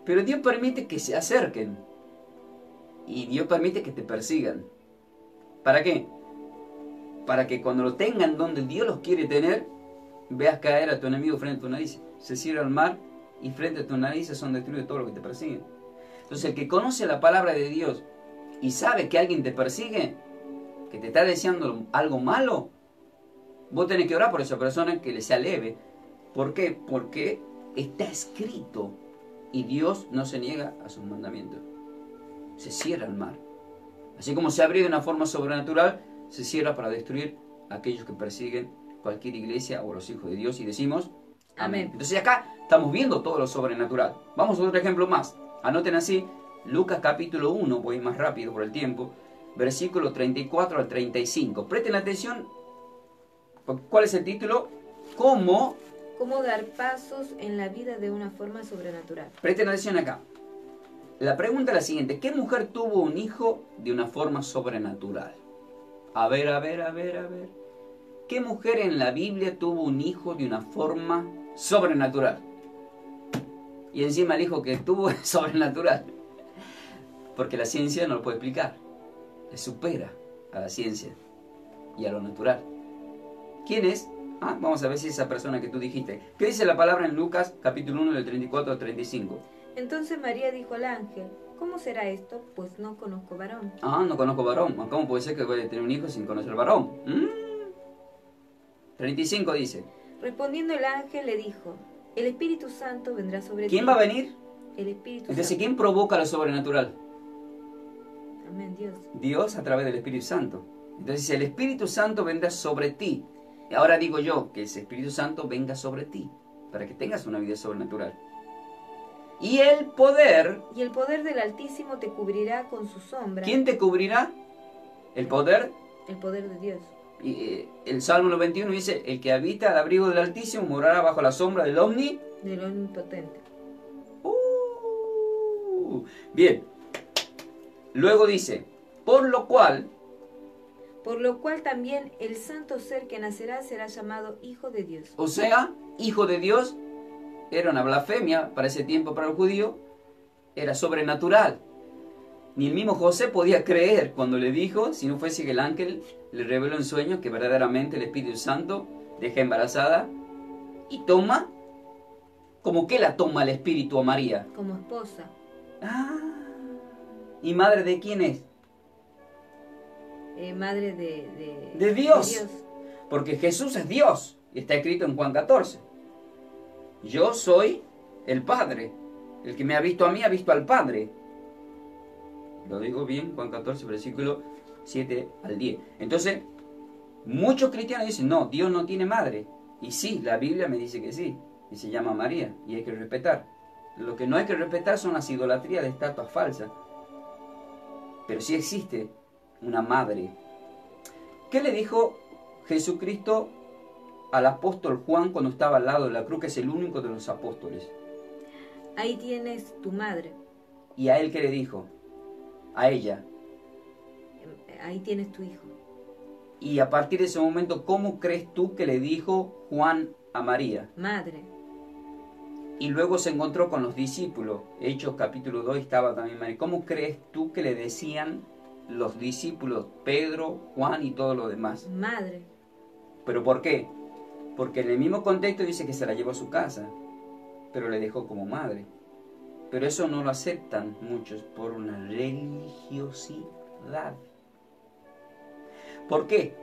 Pero Dios permite que se acerquen. Y Dios permite que te persigan. ¿Para qué? Para que cuando lo tengan donde Dios los quiere tener, veas caer a tu enemigo frente a tu nariz. Se cierra el mar y frente a tu nariz son destruidos todos los que te persiguen. Entonces el que conoce la palabra de Dios y sabe que alguien te persigue, que te está deseando algo malo, vos tenés que orar por esa persona, que le sea leve. ¿Por qué? Porque está escrito y Dios no se niega a sus mandamientos. Se cierra el mar. Así como se abrió de una forma sobrenatural, se cierra para destruir a aquellos que persiguen cualquier iglesia o los hijos de Dios, y decimos amén. Entonces acá estamos viendo todo lo sobrenatural. Vamos a otro ejemplo más. Anoten así, Lucas capítulo 1, voy más rápido por el tiempo, versículo 34 al 35. Presten atención, ¿cuál es el título? ¿Cómo dar pasos en la vida de una forma sobrenatural? Presten atención acá. La pregunta es la siguiente: ¿qué mujer tuvo un hijo de una forma sobrenatural? A ver. ¿Qué mujer en la Biblia tuvo un hijo de una forma sobrenatural? Y encima el hijo que tuvo es sobrenatural. Porque la ciencia no lo puede explicar. Le supera a la ciencia y a lo natural. ¿Quién es? Vamos a ver si es esa persona que tú dijiste. ¿Qué dice la palabra en Lucas capítulo 1 del 34 al 35? Entonces María dijo al ángel: ¿cómo será esto? Pues no conozco varón. No conozco varón. ¿Cómo puede ser que vaya a tener un hijo sin conocer varón? 35 dice. Respondiendo el ángel le dijo: el Espíritu Santo vendrá sobre ti. ¿Quién va a venir? El Espíritu Entonces, Santo. ¿quién provoca lo sobrenatural? Amén, Dios. Dios a través del Espíritu Santo. Entonces el Espíritu Santo vendrá sobre ti. Y ahora digo yo, que ese Espíritu Santo venga sobre ti, para que tengas una vida sobrenatural. Y el poder del Altísimo te cubrirá con su sombra. ¿Quién te cubrirá? El poder. El poder de Dios. Y el Salmo 91 dice: el que habita al abrigo del Altísimo morará bajo la sombra del Omnipotente. Bien. Luego dice: por lo cual también el santo ser que nacerá será llamado Hijo de Dios. O sea, Hijo de Dios era una blasfemia para ese tiempo para el judío, era sobrenatural. Ni el mismo José podía creer cuando le dijo, si no fuese que el ángel le reveló en sueños que verdaderamente el Espíritu Santo deja embarazada y toma, ¿como que la toma el Espíritu a María? Como esposa. ¿Y madre de quién es? Madre de Dios. Porque Jesús es Dios. Y está escrito en Juan 14. Yo soy el Padre. El que me ha visto a mí ha visto al Padre. Lo digo bien, Juan 14, versículo 7 al 10. Entonces, muchos cristianos dicen: no, Dios no tiene madre. Y sí, la Biblia me dice que sí. Y se llama María. Y hay que respetar. Lo que no hay que respetar son las idolatrías de estatuas falsas. Pero sí existe una madre. ¿Qué le dijo Jesucristo al apóstol Juan cuando estaba al lado de la cruz, que es el único de los apóstoles? Ahí tienes tu madre. ¿Y a él qué le dijo? A ella: ahí tienes tu hijo. Y a partir de ese momento, ¿cómo crees tú que le dijo Juan a María? Madre. Y luego se encontró con los discípulos. Hechos capítulo 2 estaba también María. ¿Cómo crees tú que le decían los discípulos, Pedro, Juan y todos los demás? Madre. ¿Pero por qué? Porque en el mismo contexto dice que se la llevó a su casa, pero le dejó como madre. Pero eso no lo aceptan muchos por una religiosidad. ¿Por qué?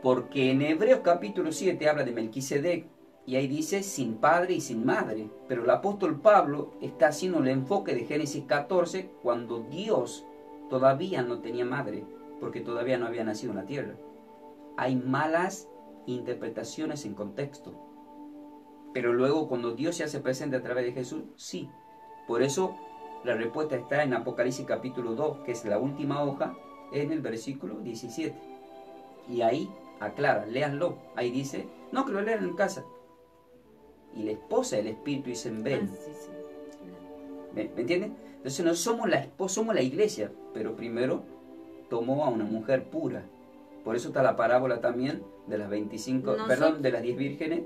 Porque en Hebreos capítulo 7 habla de Melquisedec, y ahí dice sin padre y sin madre. Pero el apóstol Pablo está haciendo el enfoque de Génesis 14 cuando Dios todavía no tenía madre, porque todavía no había nacido en la tierra. Hay malas interpretaciones en contexto. Pero luego cuando Dios se hace presente a través de Jesús, sí. Por eso la respuesta está en Apocalipsis capítulo 2, que es la última hoja, en el versículo 17. Y ahí aclara, léanlo. Ahí dice, no, que lo lean en casa. Y la esposa del Espíritu dicen, ven. Sí, sí. ¿Me entienden? Entonces no somos la esposa, somos la iglesia, pero primero tomó a una mujer pura. Por eso está la parábola también de las 25, perdón, de las 10 vírgenes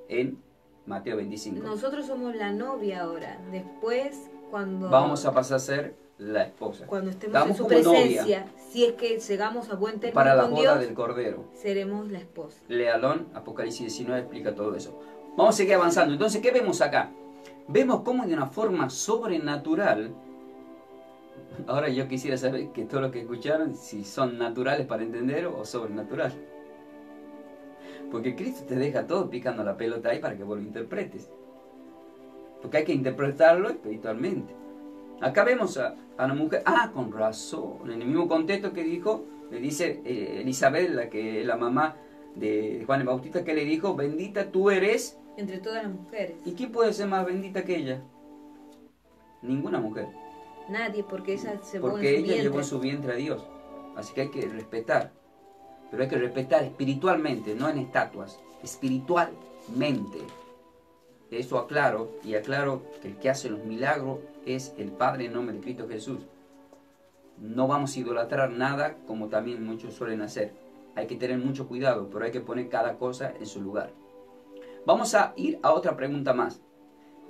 en Mateo 25. Nosotros somos la novia ahora. Después, cuando vamos a pasar a ser la esposa. Cuando estemos en su presencia, novia, si es que llegamos a buen término para la con boda Dios, del Cordero, seremos la esposa. Léalón, Apocalipsis 19 explica todo eso. Vamos a seguir avanzando. Entonces, ¿qué vemos acá? Vemos cómo de una forma sobrenatural, ahora yo quisiera saber que todos los que escucharon, si son naturales para entender o sobrenatural. Porque Cristo te deja todo picando la pelota ahí para que vos lo interpretes. Porque hay que interpretarlo espiritualmente. Acá vemos a la mujer, con razón, en el mismo contexto que dijo, le dice Elizabeth, la mamá de Juan el Bautista, que le dijo, bendita tú eres entre todas las mujeres. ¿Y quién puede ser más bendita que ella? Ninguna mujer. Nadie, porque ella llevó en su vientre a Dios. Así que hay que respetar. Pero hay que respetar espiritualmente, no en estatuas. Espiritualmente. Eso aclaro, y aclaro que el que hace los milagros es el Padre en nombre de Cristo Jesús. No vamos a idolatrar nada como también muchos suelen hacer. Hay que tener mucho cuidado, pero hay que poner cada cosa en su lugar. Vamos a ir a otra pregunta más.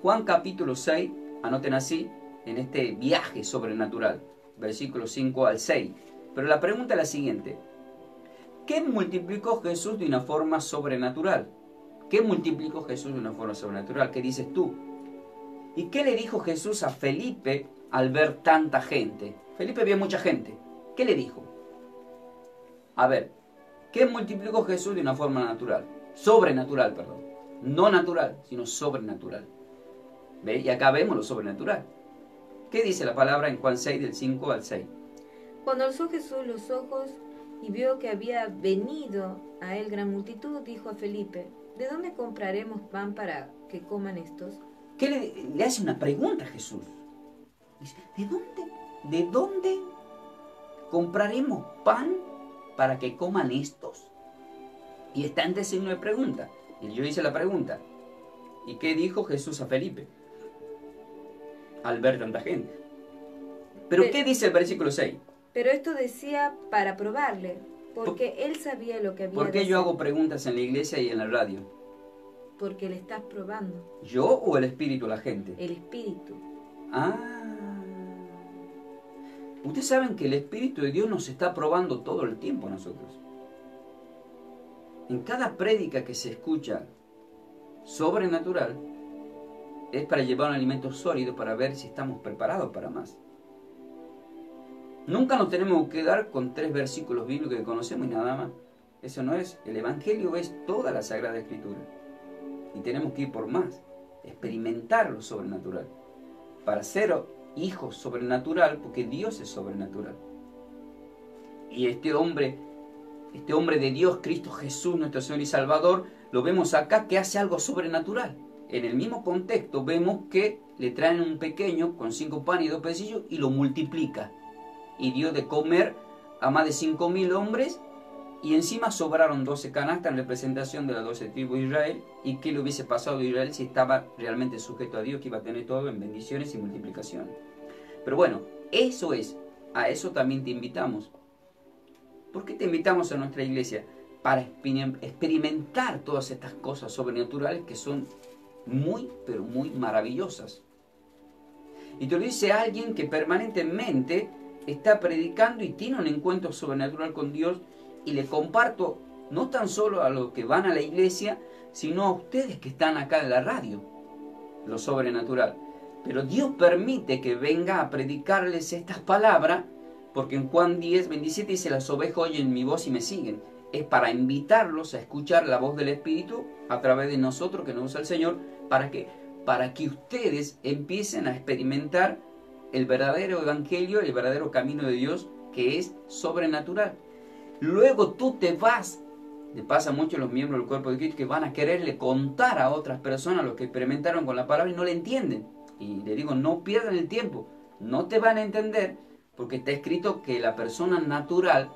Juan capítulo 6, anoten así, en este viaje sobrenatural, versículos 5 al 6. Pero la pregunta es la siguiente. ¿Qué multiplicó Jesús de una forma sobrenatural? ¿Qué multiplicó Jesús de una forma sobrenatural? ¿Qué dices tú? ¿Y qué le dijo Jesús a Felipe al ver tanta gente? Felipe vio mucha gente. ¿Qué le dijo? A ver, ¿qué multiplicó Jesús de una forma natural? Sobrenatural, perdón. No natural, sino sobrenatural. ¿Ve? Y acá vemos lo sobrenatural. ¿Qué dice la palabra en Juan 6, del 5 al 6? Cuando alzó Jesús los ojos y vio que había venido a él gran multitud, dijo a Felipe, ¿de dónde compraremos pan para que coman estos? ¿Qué le hace una pregunta a Jesús? Dice, ¿de dónde compraremos pan para que coman estos? Y está en ese signo de pregunta. Y yo hice la pregunta. ¿Y qué dijo Jesús a Felipe? Al ver tanta gente. ¿Pero qué dice el versículo 6? Pero esto decía para probarle, porque él sabía lo que había ¿Por qué yo hago preguntas en la iglesia y en la radio? Porque le estás probando. ¿Yo o el Espíritu, la gente? El Espíritu. Ustedes saben que el Espíritu de Dios nos está probando todo el tiempo a nosotros. En cada prédica que se escucha sobrenatural, es para llevar un alimento sólido para ver si estamos preparados para más. Nunca nos tenemos que quedar con 3 versículos bíblicos que conocemos y nada más. Eso no es. El Evangelio es toda la Sagrada Escritura. Y tenemos que ir por más. Experimentar lo sobrenatural. Para ser hijos sobrenatural, porque Dios es sobrenatural. Y este hombre de Dios, Cristo Jesús, nuestro Señor y Salvador, lo vemos acá que hace algo sobrenatural. En el mismo contexto vemos que le traen un pequeño con 5 panes y 2 pececillos y lo multiplica. Y dio de comer a más de 5.000 hombres y encima sobraron 12 canastas en representación de las 12 tribus de Israel. ¿Y qué le hubiese pasado a Israel si estaba realmente sujeto a Dios, que iba a tener todo en bendiciones y multiplicación? Pero bueno, eso es. A eso también te invitamos. ¿Por qué te invitamos a nuestra iglesia? Para experimentar todas estas cosas sobrenaturales que son muy, pero muy maravillosas. Y te lo dice alguien que permanentemente está predicando y tiene un encuentro sobrenatural con Dios, y le comparto no tan solo a los que van a la iglesia, sino a ustedes que están acá en la radio, lo sobrenatural. Pero Dios permite que venga a predicarles estas palabras, porque en Juan 10, 27 dice, las ovejas oyen mi voz y me siguen. Es para invitarlos a escuchar la voz del Espíritu a través de nosotros que nos usa el Señor, para que ustedes empiecen a experimentar el verdadero evangelio, el verdadero camino de Dios, que es sobrenatural. Luego tú te vas le pasa mucho a los miembros del cuerpo de Cristo, que van a quererle contar a otras personas lo que experimentaron con la palabra y no le entienden. Y le digo, no pierdan el tiempo, no te van a entender, porque está escrito que la persona natural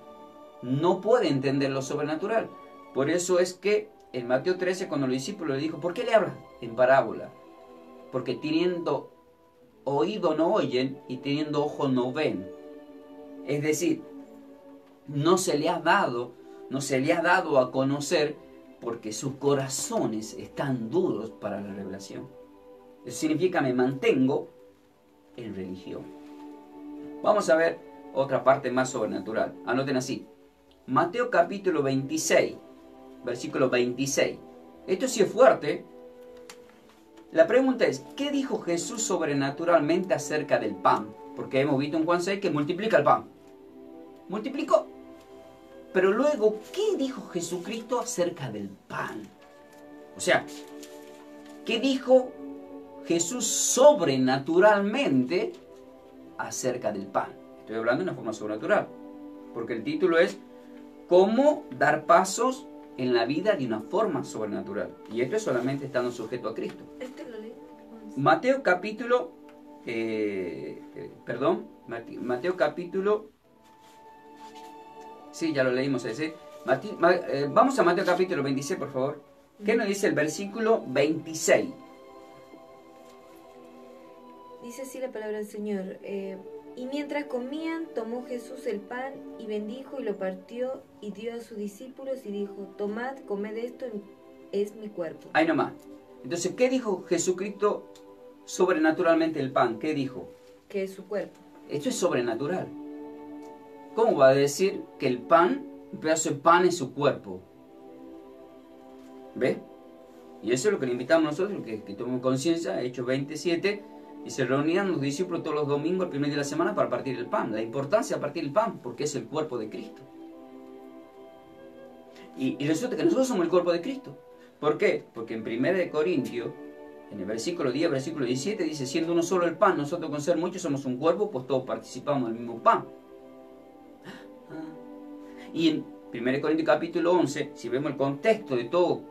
no puede entender lo sobrenatural. Por eso es que en Mateo 13, cuando los discípulos le dijo, ¿por qué le hablas en parábola? Porque teniendo oído no oyen y teniendo ojo no ven. Es decir, no se le ha dado a conocer porque sus corazones están duros para la revelación. Eso significa me mantengo en religión. Vamos a ver otra parte más sobrenatural. Anoten así. Mateo capítulo 26, versículo 26. Esto sí es fuerte. La pregunta es, ¿qué dijo Jesús sobrenaturalmente acerca del pan? Porque hemos visto en Juan 6 que multiplica el pan. Multiplicó. Pero luego, ¿qué dijo Jesucristo acerca del pan? O sea, ¿qué dijo Jesús sobrenaturalmente acerca del pan? Estoy hablando de una forma sobrenatural. Porque el título es ¿Cómo dar pasos en la vida de una forma sobrenatural? Y esto es solamente estando sujeto a Cristo. Mateo capítulo... Mateo capítulo... Sí, ya lo leímos ese. Vamos a Mateo capítulo 26, por favor. ¿Qué nos dice el versículo 26? Dice así la palabra del Señor. Y mientras comían, tomó Jesús el pan y bendijo y lo partió y dio a sus discípulos y dijo, tomad, comed esto, es mi cuerpo. Ahí nomás. Entonces, ¿qué dijo Jesucristo sobrenaturalmente el pan? ¿Qué dijo? Que es su cuerpo. Esto es sobrenatural. ¿Cómo va a decir que el pan, un pedazo de pan es su cuerpo? ¿Ve? Y eso es lo que le invitamos nosotros, que tomemos conciencia. Hechos 27, y se reunían los discípulos todos los domingos, el primer día de la semana, para partir el pan. La importancia de partir el pan, porque es el cuerpo de Cristo. Y resulta que nosotros somos el cuerpo de Cristo. ¿Por qué? Porque en 1 Corintios, en el versículo 10, versículo 17, dice, siendo uno solo el pan, nosotros con ser muchos somos un cuerpo, pues todos participamos del mismo pan. Y en 1 Corintios capítulo 11, si vemos el contexto de todo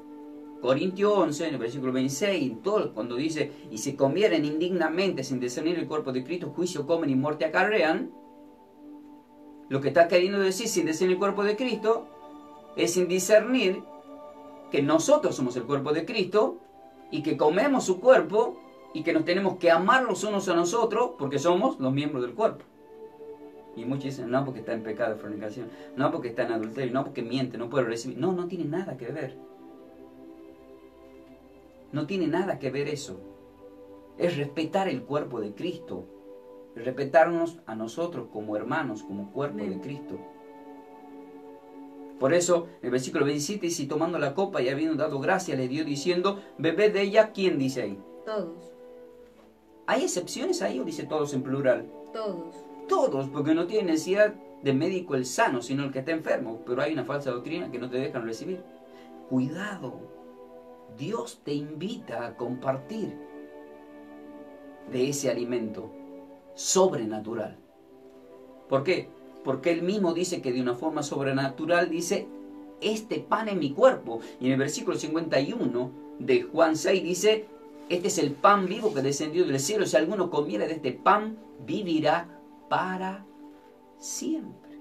Corintios 11, en el versículo 26, todo, cuando dice, y se convieren indignamente sin discernir el cuerpo de Cristo, juicio comen y muerte acarrean, lo que está queriendo decir sin discernir el cuerpo de Cristo, es sin discernir que nosotros somos el cuerpo de Cristo, y que comemos su cuerpo, y que nos tenemos que amar los unos a nosotros, porque somos los miembros del cuerpo. Y muchos dicen, no, porque está en pecado de fornicación, no, porque está en adulterio, no, porque miente, no puede recibir. No, no tiene nada que ver. No tiene nada que ver eso. Es respetar el cuerpo de Cristo. Es respetarnos a nosotros como hermanos, como cuerpo de Cristo. Por eso, el versículo 27 dice, y tomando la copa y habiendo dado gracia, le dio diciendo, bebed de ella. ¿Quién dice ahí? Todos. ¿Hay excepciones ahí o dice todos en plural? Todos. Todos, porque no tiene necesidad de médico el sano, sino el que está enfermo. Pero hay una falsa doctrina que no te dejan recibir. Cuidado. Dios te invita a compartir de ese alimento sobrenatural. ¿Por qué? Porque Él mismo dice que de una forma sobrenatural dice, este pan es mi cuerpo. Y en el versículo 51 de Juan 6 dice, este es el pan vivo que descendió del cielo. Si alguno comiera de este pan, vivirá para siempre.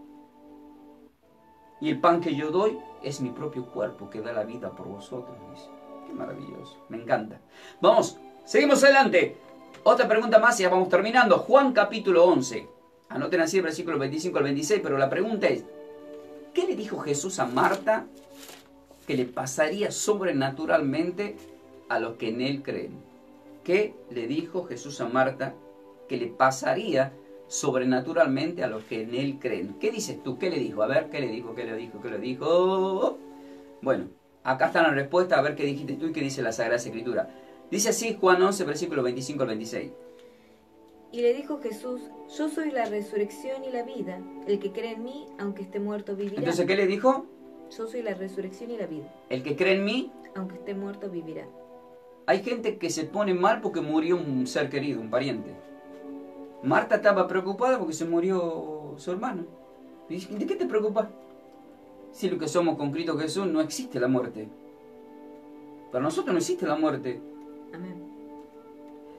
Y el pan que yo doy es mi propio cuerpo que da la vida por vosotros. Dice. Qué maravilloso, me encanta. Vamos, seguimos adelante. Otra pregunta más y ya vamos terminando. Juan capítulo 11. Anoten así el versículo 25 al 26, pero la pregunta es, ¿qué le dijo Jesús a Marta que le pasaría sobrenaturalmente a los que en Él creen? ¿Qué le dijo Jesús a Marta que le pasaría sobrenaturalmente a los que en Él creen? ¿Qué dices tú? ¿Qué le dijo? A ver, ¿qué le dijo? ¿Qué le dijo? ¿Qué le dijo? Bueno, acá está la respuesta, a ver qué dijiste tú y qué dice la Sagrada Escritura. Dice así Juan 11, versículo 25 al 26. Y le dijo Jesús, yo soy la resurrección y la vida. El que cree en mí, aunque esté muerto, vivirá. Entonces, ¿qué le dijo? Yo soy la resurrección y la vida. El que cree en mí, aunque esté muerto, vivirá. Hay gente que se pone mal porque murió un ser querido, un pariente. Marta estaba preocupada porque se murió su hermano. ¿De qué te preocupas? Si lo que somos con Cristo Jesús, no existe la muerte. Para nosotros no existe la muerte. Amén.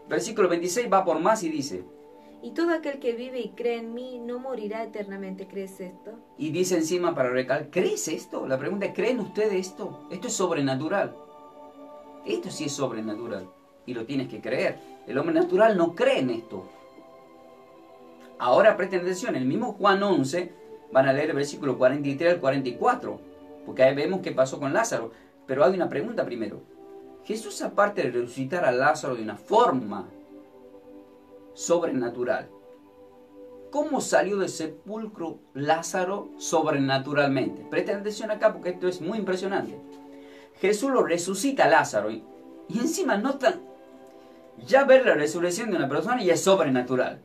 Versículo 26 va por más y dice, Y todo aquel que vive y cree en mí no morirá eternamente. ¿Crees esto? y dice encima para recalcar, ¿crees esto? La pregunta es, ¿creen ustedes esto? Esto es sobrenatural. Esto sí es sobrenatural. Y lo tienes que creer. El hombre natural no cree en esto. Ahora presten atención, en el mismo Juan 11 van a leer el versículo 43 al 44, porque ahí vemos qué pasó con Lázaro. Pero hay una pregunta primero. Jesús, aparte de resucitar a Lázaro de una forma sobrenatural, ¿cómo salió del sepulcro Lázaro sobrenaturalmente? Presten atención acá porque esto es muy impresionante. Jesús lo resucita a Lázaro y encima notan, ya ver la resurrección de una persona ya es sobrenatural.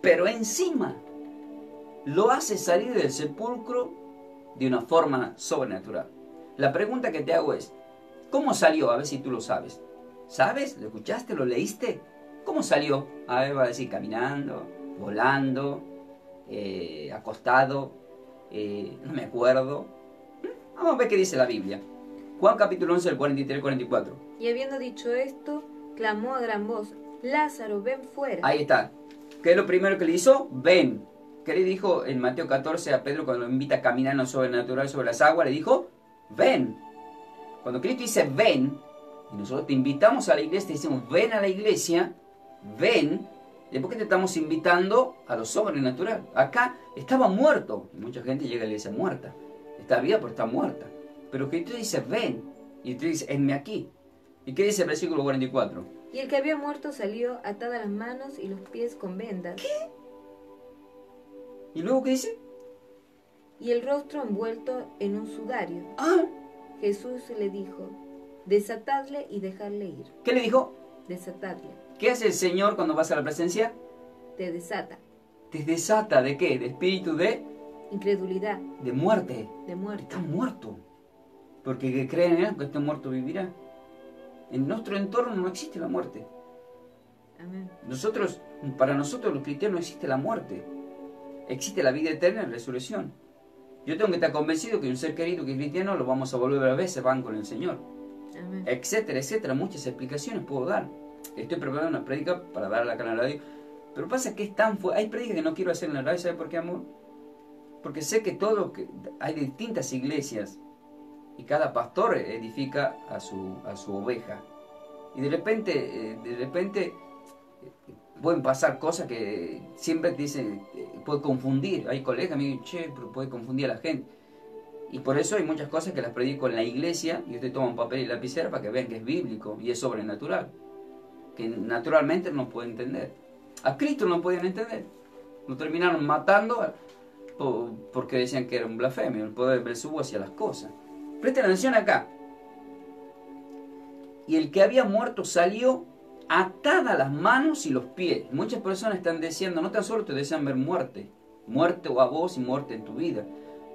Pero encima lo hace salir del sepulcro de una forma sobrenatural. La pregunta que te hago es, ¿cómo salió? A ver si tú lo sabes. ¿Sabes? ¿Lo escuchaste? ¿Lo leíste? ¿Cómo salió? A ver, va a decir caminando, volando, acostado, no me acuerdo. Vamos a ver qué dice la Biblia. Juan capítulo 11, el 43 al 44. Y habiendo dicho esto, clamó a gran voz, Lázaro, ven fuera. Ahí está. ¿Qué es lo primero que le hizo? Ven. ¿Qué le dijo en Mateo 14 a Pedro cuando lo invita a caminar en lo sobrenatural sobre las aguas? Le dijo, ven. Cuando Cristo dice ven, y nosotros te invitamos a la iglesia, te decimos ven a la iglesia, ven, es porque te estamos invitando a lo sobrenatural. Acá estaba muerto, y mucha gente llega a la iglesia muerta. Está viva, pero está muerta. Pero Cristo dice ven, y tú dices, enme aquí. ¿Y qué dice el versículo 44? Y el que había muerto salió atada las manos y los pies con vendas. ¿Qué? ¿Y luego qué dice? Y el rostro envuelto en un sudario. Ah, Jesús le dijo, desatadle y dejadle ir. ¿qué le dijo? Desatadle. ¿Qué hace el Señor cuando vas a la presencia? Te desata. Te desata ¿de qué? De espíritu Incredulidad. de muerte. De muerte. Está muerto. Porque que creen en él, que esté muerto vivirá. En nuestro entorno no existe la muerte. Amén. Para nosotros los cristianos no existe la muerte. Existe la vida eterna y la resurrección. Yo tengo que estar convencido que un ser querido que es cristiano lo vamos a volver a ver, se van con el Señor. Amén. Etcétera, etcétera. Muchas explicaciones puedo dar. Estoy preparando una prédica para darla acá en la radio. Pero pasa que es tan fuerte. Hay prédicas que no quiero hacer en la radio. ¿Sabe por qué, amor? Porque sé que hay distintas iglesias y cada pastor edifica a su oveja. Y de repente pueden pasar cosas que siempre te dicen, puede confundir. Hay colegas que me dicen, che, pero puede confundir a la gente. Y por eso hay muchas cosas que las predico en la iglesia y ustedes toman papel y lapicera para que vean que es bíblico y es sobrenatural. Que naturalmente no pueden entender. A Cristo no podían entender. Lo terminaron matando porque decían que era un blasfemio, el poder de Belzebú hacia las cosas. Presten atención acá. Y el que había muerto salió atada las manos y los pies. Muchas personas están deseando, no tan solo te desean ver muerte o a vos y muerte en tu vida,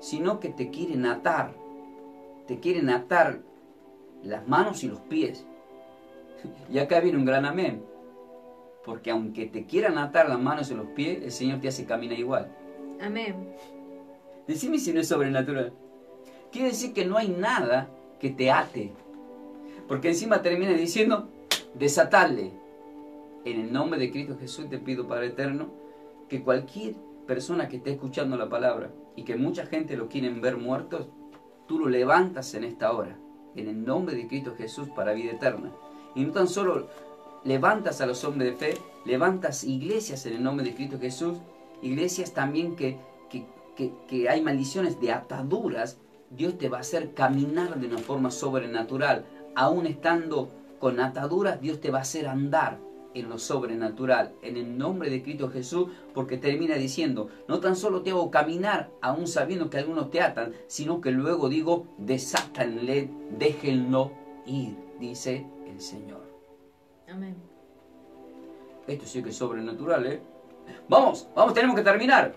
sino que te quieren atar las manos y los pies. Y acá viene un gran amén, porque aunque te quieran atar las manos y los pies, el Señor te hace caminar igual. Amén. Decime si no es sobrenatural. Quiere decir que no hay nada que te ate, porque encima termina diciendo, desatadle. En el nombre de Cristo Jesús te pido, Padre eterno, que cualquier persona que esté escuchando la palabra y que mucha gente lo quieren ver muertos, tú lo levantas en esta hora, en el nombre de Cristo Jesús para vida eterna. Y no tan solo levantas a los hombres de fe, levantas iglesias en el nombre de Cristo Jesús, iglesias también que hay maldiciones de ataduras. Dios te va a hacer caminar de una forma sobrenatural. Aún estando con ataduras, Dios te va a hacer andar en lo sobrenatural, en el nombre de Cristo Jesús, porque termina diciendo, no tan solo te hago caminar, aún sabiendo que algunos te atan, sino que luego digo, desátanle, déjenlo ir, dice el Señor. Amén. Esto sí que es sobrenatural, ¿eh? Vamos, tenemos que terminar.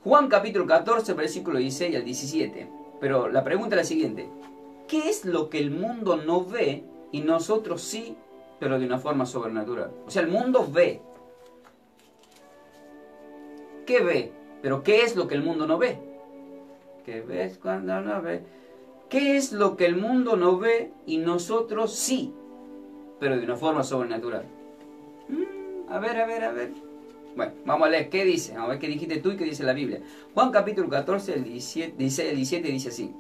Juan capítulo 14, versículo 16 al 17. Pero la pregunta es la siguiente. ¿Qué es lo que el mundo no ve y nosotros sí, pero de una forma sobrenatural? O sea, el mundo ve. ¿Qué ve? Pero ¿qué es lo que el mundo no ve? que ves cuando no ves. ¿Qué es lo que el mundo no ve y nosotros sí? Pero de una forma sobrenatural. A ver. Bueno, vamos a leer qué dice. Vamos a ver qué dijiste tú y qué dice la Biblia. Juan capítulo 14, el 17 dice así.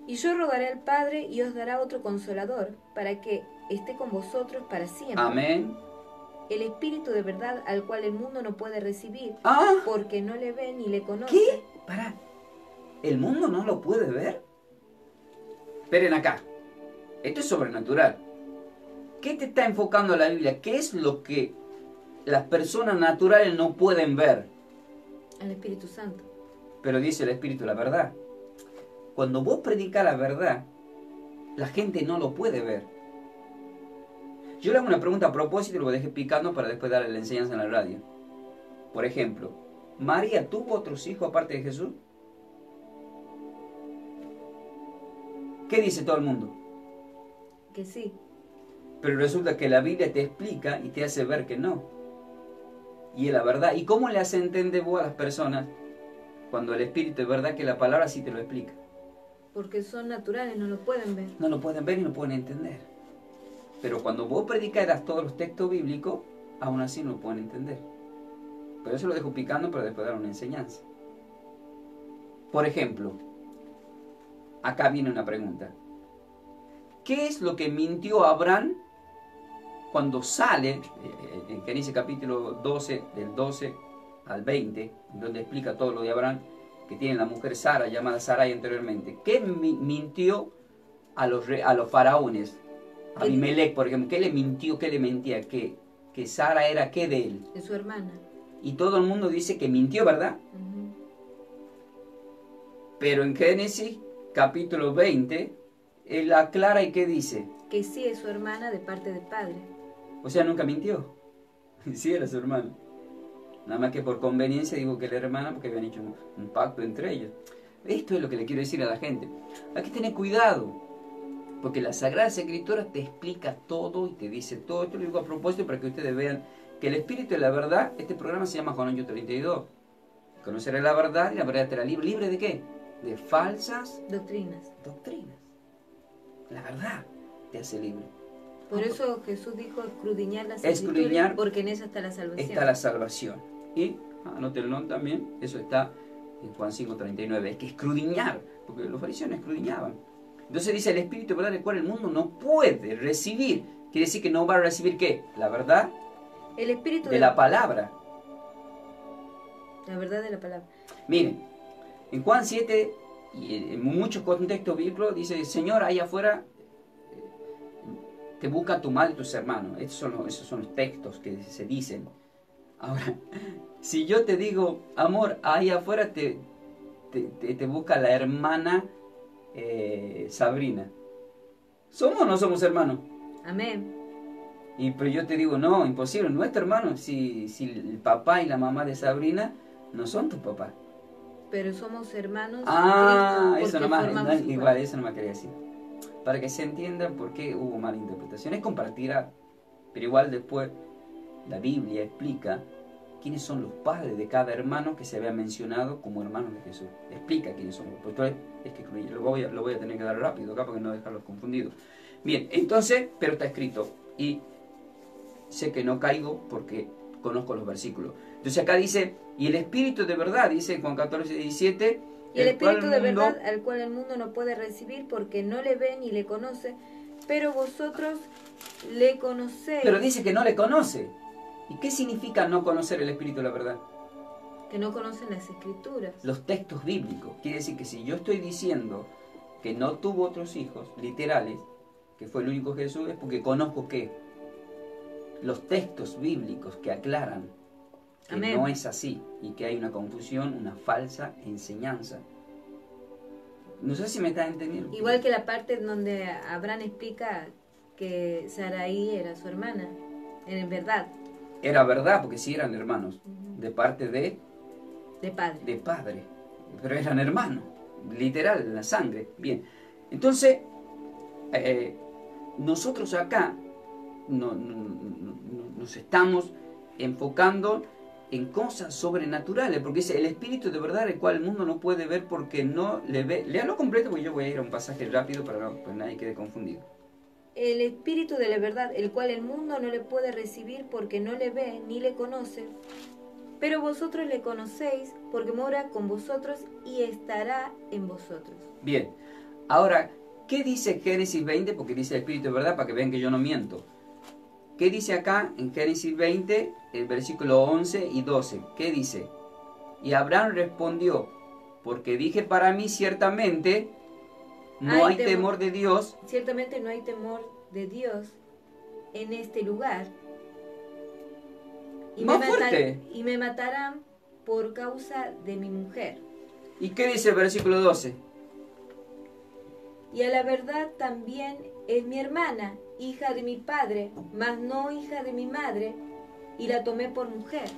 Y yo rogaré al Padre y os dará otro consolador, para que esté con vosotros para siempre. Amén. El Espíritu de verdad, al cual el mundo no puede recibir, porque no le ve ni le conoce. ¿Qué? Pará. ¿El mundo no lo puede ver? Esperen acá. Esto es sobrenatural. ¿Qué te está enfocando la Biblia? ¿Qué es lo que las personas naturales no pueden ver? Al Espíritu Santo. Pero dice el Espíritu la verdad. Cuando vos predicas la verdad, la gente no lo puede ver. Yo le hago una pregunta a propósito y lo dejé picando para después darle la enseñanza en la radio. Por ejemplo, ¿María tuvo otros hijos aparte de Jesús? ¿Qué dice todo el mundo? Que sí. Pero resulta que la Biblia te explica y te hace ver que no. Y es la verdad. ¿Y cómo le hace entender vos a las personas cuando el Espíritu es verdad que la palabra sí te lo explica? Porque son naturales, no lo pueden ver. No lo pueden ver y no pueden entender. Pero cuando vos predicaras todos los textos bíblicos, aún así no lo pueden entender. Por eso lo dejo picando para después dar una enseñanza. Por ejemplo, acá viene una pregunta. ¿Qué es lo que mintió Abraham cuando sale, en Génesis capítulo 12, del 12 al 20, donde explica todo lo de Abraham, que tiene la mujer Sara, llamada Sarai anteriormente? ¿Qué mintió a los faraones? A Abimelech, por ejemplo, ¿qué le mintió, qué le mentía? Que Sara era ¿qué de él? De su hermana. Y todo el mundo dice que mintió, ¿verdad? Pero en Génesis capítulo 20, él aclara y ¿qué dice? Que sí es su hermana de parte del padre. O sea, nunca mintió. Sí era su hermana. Nada más que por conveniencia digo que era hermana porque habían hecho un pacto entre ellos. Esto es lo que le quiero decir a la gente. Hay que tener cuidado. Porque la Sagrada Escritura te explica todo y te dice todo. Esto lo digo a propósito para que ustedes vean que el Espíritu de la verdad, este programa se llama Juan 8:32. Conoceré la verdad y la verdad te hará libre. ¿Libre de qué? De falsas doctrinas. La verdad te hace libre. Por eso Jesús dijo escudriñar las Escrituras, porque en eso está la salvación. Está la salvación. Y, anótenlo también, eso está en Juan 5:39. Es que escudriñar, porque los fariseos no escudriñaban. Entonces dice el Espíritu, ¿verdad?, el cual el mundo no puede recibir. Quiere decir que no va a recibir ¿qué? La verdad el Espíritu de la palabra. La verdad de la palabra. Miren, en Juan 7 y en muchos contextos bíblicos dice, Señor, ahí afuera te busca tu madre y tus hermanos. Esos son los textos que se dicen. Ahora, si yo te digo, amor, ahí afuera te busca la hermana Sabrina, ¿somos o no somos hermanos? Amén. Pero yo te digo, no, imposible, no es tu hermano. Si el papá y la mamá de Sabrina no son tu papá. Pero somos hermanos. Eso nomás, igual, eso no me quería decir. Para que se entienda por qué hubo mala interpretación. Es compartir, pero igual después la Biblia explica quiénes son los padres de cada hermano que se había mencionado como hermanos de Jesús. Explica quiénes son. Entonces, es que lo voy a tener que dar rápido acá para no dejarlos confundidos. Bien, entonces, pero está escrito. Y sé que no caigo porque conozco los versículos. Entonces acá dice, y el Espíritu de verdad, dice Juan 14:17. Y el Espíritu de verdad, al cual el mundo no puede recibir porque no le ve ni le conoce, pero vosotros le conocéis. Pero dice que no le conoce. ¿Y qué significa no conocer el Espíritu de la verdad? Que no conocen las Escrituras. Los textos bíblicos. Quiere decir que si yo estoy diciendo que no tuvo otros hijos, literales, que fue el único Jesús, es porque conozco ¿qué? Los textos bíblicos que aclaran que Amén. No es así y que hay una confusión, una falsa enseñanza. No sé si me estás entendiendo. Igual que la parte donde Abraham explica que Sarai era su hermana, en verdad. Era verdad, porque sí eran hermanos, de parte de padre, pero eran hermanos, literal, la sangre. Bien, entonces, nosotros acá nos estamos enfocando en cosas sobrenaturales, porque dice el espíritu de verdad el cual el mundo no puede ver porque no le ve. Léalo completo porque yo voy a ir a un pasaje rápido para no, pues nadie quede confundido. El espíritu de la verdad, el cual el mundo no le puede recibir porque no le ve ni le conoce, pero vosotros le conocéis porque mora con vosotros y estará en vosotros. Bien, ahora, ¿qué dice Génesis 20? Porque dice el espíritu de verdad para que vean que yo no miento. ¿Qué dice acá en Génesis 20, el versículo 11 y 12? ¿Qué dice? Y Abraham respondió, porque dije para mí ciertamente no hay temor de Dios. Ciertamente no hay temor de Dios en este lugar. Y me matarán por causa de mi mujer. ¿Y qué dice el versículo 12? Y a la verdad también es mi hermana, hija de mi padre, mas no hija de mi madre, y la tomé por mujer.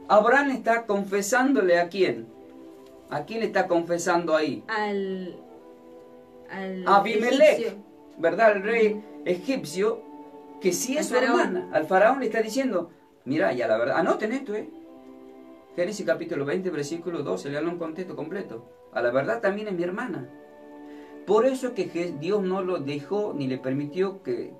Abraham está confesándole ¿a quién? ¿A quién le está confesando ahí? Al Abimelech, egipcio, ¿verdad? El rey egipcio, que sí es su hermana. Al faraón le está diciendo, mira, ya la verdad, anoten esto, Génesis capítulo 20, versículo 12, léalo en contexto completo. A la verdad también es mi hermana. Por eso es que Dios no lo dejó ni le permitió que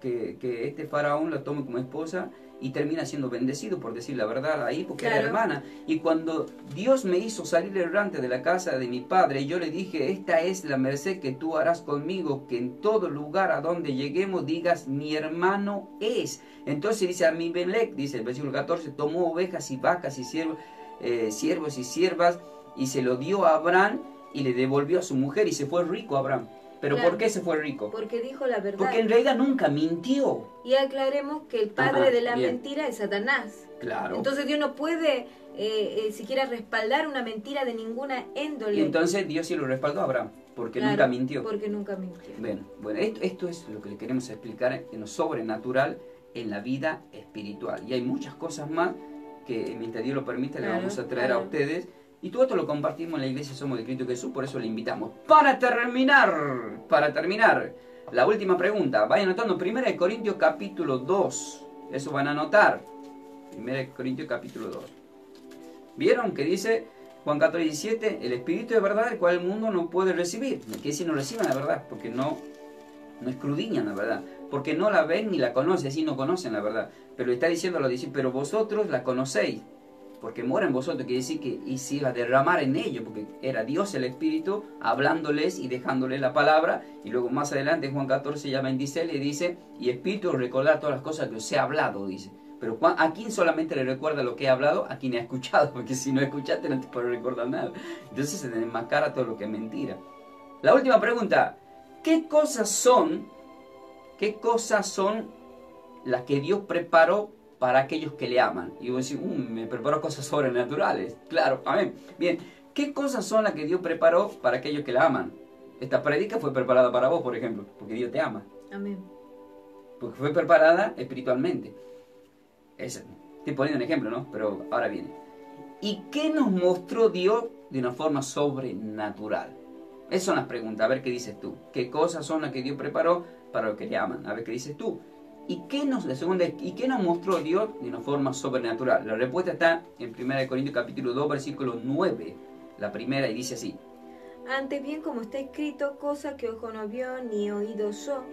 este faraón la tome como esposa y termina siendo bendecido, por decir la verdad, ahí, porque era hermana. Y cuando Dios me hizo salir errante de la casa de mi padre, yo le dije, esta es la merced que tú harás conmigo, que en todo lugar a donde lleguemos digas, mi hermano es. Entonces dice Abimelech, dice el versículo 14, tomó ovejas y vacas y siervos y siervas y se lo dio a Abraham y le devolvió a su mujer y se fue rico Abraham. ¿Pero por qué se fue rico? Porque dijo la verdad. Porque en realidad nunca mintió. Y aclaremos que el padre de la mentira es Satanás. Claro. Entonces Dios no puede siquiera respaldar una mentira de ninguna índole. Y entonces Dios sí lo respaldó a Abraham, porque nunca mintió. Porque nunca mintió. Bueno, esto es lo que le queremos explicar en lo sobrenatural, en la vida espiritual. Y hay muchas cosas más que mientras Dios lo permite le vamos a traer a ustedes. Y todo esto lo compartimos en la iglesia Somos de Cristo Jesús, por eso le invitamos. Para terminar, la última pregunta. Vayan anotando 1 Corintios capítulo 2. Eso van a anotar. 1 Corintios capítulo 2. ¿Vieron que dice Juan 14:17? El Espíritu de verdad, el cual el mundo no puede recibir. Que si no reciben la verdad, porque no escudriñan la verdad. Porque no la ven ni la conocen, así no conocen la verdad. Pero está diciendo, pero vosotros la conocéis. Porque mora en vosotros, quiere decir que y se iba a derramar en ellos, porque era Dios el Espíritu hablándoles y dejándoles la palabra. Y luego más adelante en Juan 14 ya bendice, le dice, y Espíritu recordar todas las cosas que os he hablado, dice. Pero ¿a quién solamente le recuerda lo que he hablado? A quien ha escuchado, porque si no escuchaste no te puede recordar nada. Entonces se enmascara todo lo que es mentira. La última pregunta, ¿qué cosas son las que Dios preparó para aquellos que le aman? Y vos decís, me preparó cosas sobrenaturales. Claro, amén. Bien, ¿qué cosas son las que Dios preparó para aquellos que le aman? Esta prédica fue preparada para vos, por ejemplo, porque Dios te ama. Amén. Porque fue preparada espiritualmente. Estoy poniendo un ejemplo, ¿no? Pero ahora viene. ¿Y qué nos mostró Dios de una forma sobrenatural? Esas son las preguntas, a ver qué dices tú. ¿Qué cosas son las que Dios preparó para los que le aman? A ver qué dices tú. La segunda es, ¿y qué nos mostró Dios de una forma sobrenatural? La respuesta está en 1 Corintios capítulo 2, versículo 9. La primera, y dice así. Antes bien, como está escrito, cosa que ojo no vio, ni oído yo,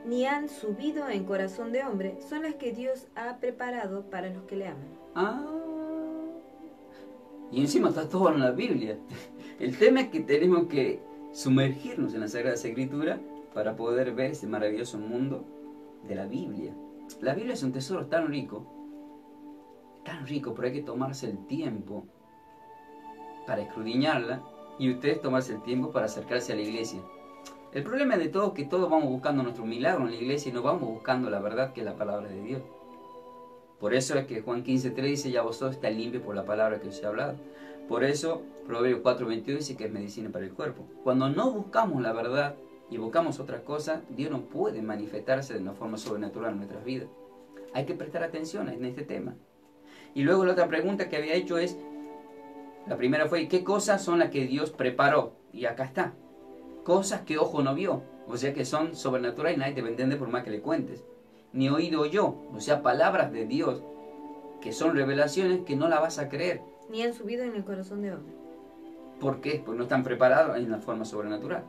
ni han subido en corazón de hombre, son las que Dios ha preparado para los que le aman. Y encima está todo en la Biblia. El tema es que tenemos que sumergirnos en la Sagrada Escritura para poder ver ese maravilloso mundo de la Biblia. La Biblia es un tesoro tan rico, pero hay que tomarse el tiempo para escudriñarla y ustedes tomarse el tiempo para acercarse a la iglesia. El problema de todo es que todos vamos buscando nuestro milagro en la iglesia y no vamos buscando la verdad que es la palabra de Dios. Por eso es que Juan 15:3 dice, ya vosotros estáis limpios por la palabra que os he hablado. Por eso Proverbios 4:22 dice que es medicina para el cuerpo. Cuando no buscamos la verdad y buscamos otras cosas, Dios no puede manifestarse de una forma sobrenatural en nuestras vidas. Hay que prestar atención en este tema. Y luego la otra pregunta que había hecho es, la primera fue, ¿qué cosas son las que Dios preparó? Y acá está. Cosas que ojo no vio, o sea que son sobrenaturales y nadie te va a entender por más que le cuentes. Ni oído yo, o sea, palabras de Dios que son revelaciones que no la vas a creer. Ni han subido en el corazón de hombre. ¿Por qué? Porque no están preparados en la forma sobrenatural.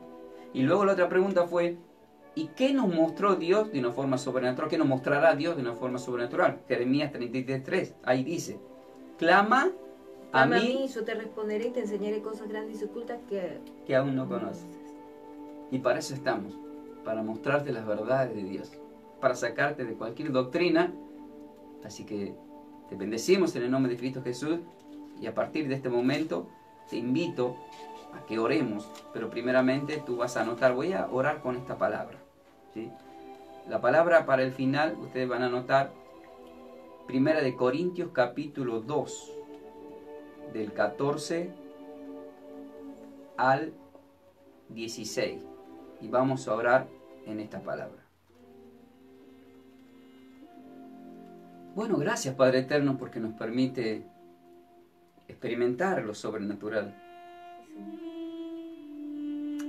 Y luego la otra pregunta fue, ¿y qué nos mostró Dios de una forma sobrenatural? ¿Qué nos mostrará Dios de una forma sobrenatural? Jeremías 33:3, ahí dice, clama a mí, yo te responderé y te enseñaré cosas grandes y ocultas que aún no conoces. Y para eso estamos, para mostrarte las verdades de Dios, para sacarte de cualquier doctrina. Así que te bendecimos en el nombre de Cristo Jesús, y a partir de este momento te invito a que oremos, pero primeramente tú vas a anotar, voy a orar con esta palabra, ¿sí? La palabra para el final, ustedes van a anotar 1 Corintios capítulo 2, del 14 al 16, y vamos a orar en esta palabra. Bueno, gracias Padre Eterno porque nos permite experimentar lo sobrenatural.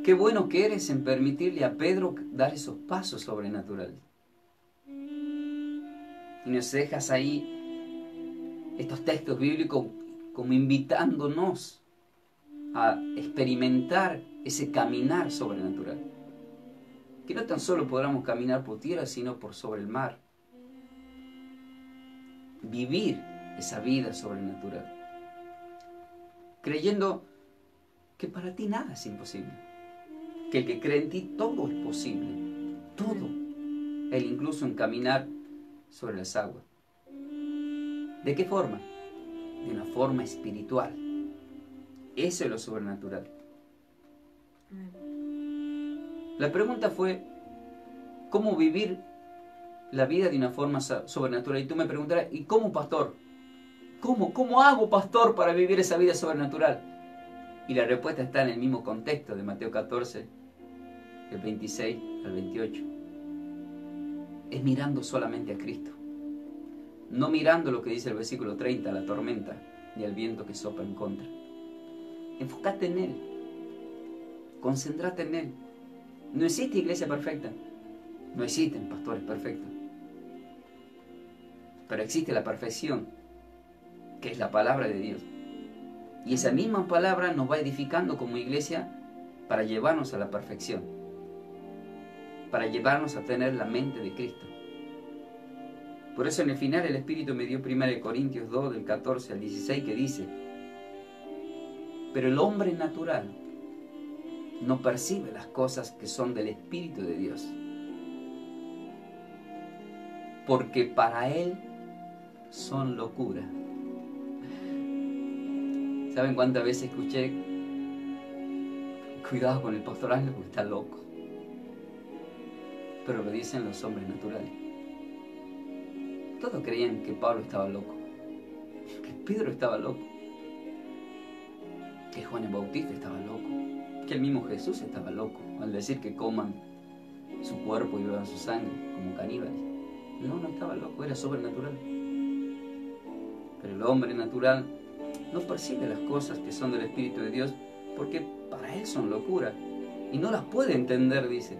Qué bueno que eres en permitirle a Pedro dar esos pasos sobrenaturales. Y nos dejas ahí estos textos bíblicos como invitándonos a experimentar ese caminar sobrenatural. Que no tan solo podamos caminar por tierra, sino por sobre el mar. Vivir esa vida sobrenatural. Creyendo que para ti nada es imposible. Que el que cree en ti todo es posible. Todo. Él incluso en caminar sobre las aguas. ¿De qué forma? De una forma espiritual. Eso es lo sobrenatural. La pregunta fue, ¿cómo vivir la vida de una forma sobrenatural? Y tú me preguntarás, ¿y cómo, pastor? ¿Cómo hago, pastor, para vivir esa vida sobrenatural? Y la respuesta está en el mismo contexto de Mateo 14, del 26 al 28. Es mirando solamente a Cristo. No mirando lo que dice el versículo 30, la tormenta, ni el viento que sopla en contra. Enfócate en Él. Concéntrate en Él. No existe iglesia perfecta. No existen pastores perfectos. Pero existe la perfección, que es la palabra de Dios. Y esa misma palabra nos va edificando como iglesia para llevarnos a la perfección. Para llevarnos a tener la mente de Cristo. Por eso en el final el Espíritu me dio 1 Corintios 2, del 14 al 16, que dice, pero el hombre natural no percibe las cosas que son del Espíritu de Dios, porque para él son locura. ¿Saben cuántas veces escuché? Cuidado con el pastor Ángel porque está loco. Pero lo dicen los hombres naturales. Todos creían que Pablo estaba loco, que Pedro estaba loco, que Juan el Bautista estaba loco, que el mismo Jesús estaba loco al decir que coman su cuerpo y beban su sangre como caníbales. No estaba loco, era sobrenatural. Pero el hombre natural no percibe las cosas que son del Espíritu de Dios porque para él son locura y no las puede entender, dice.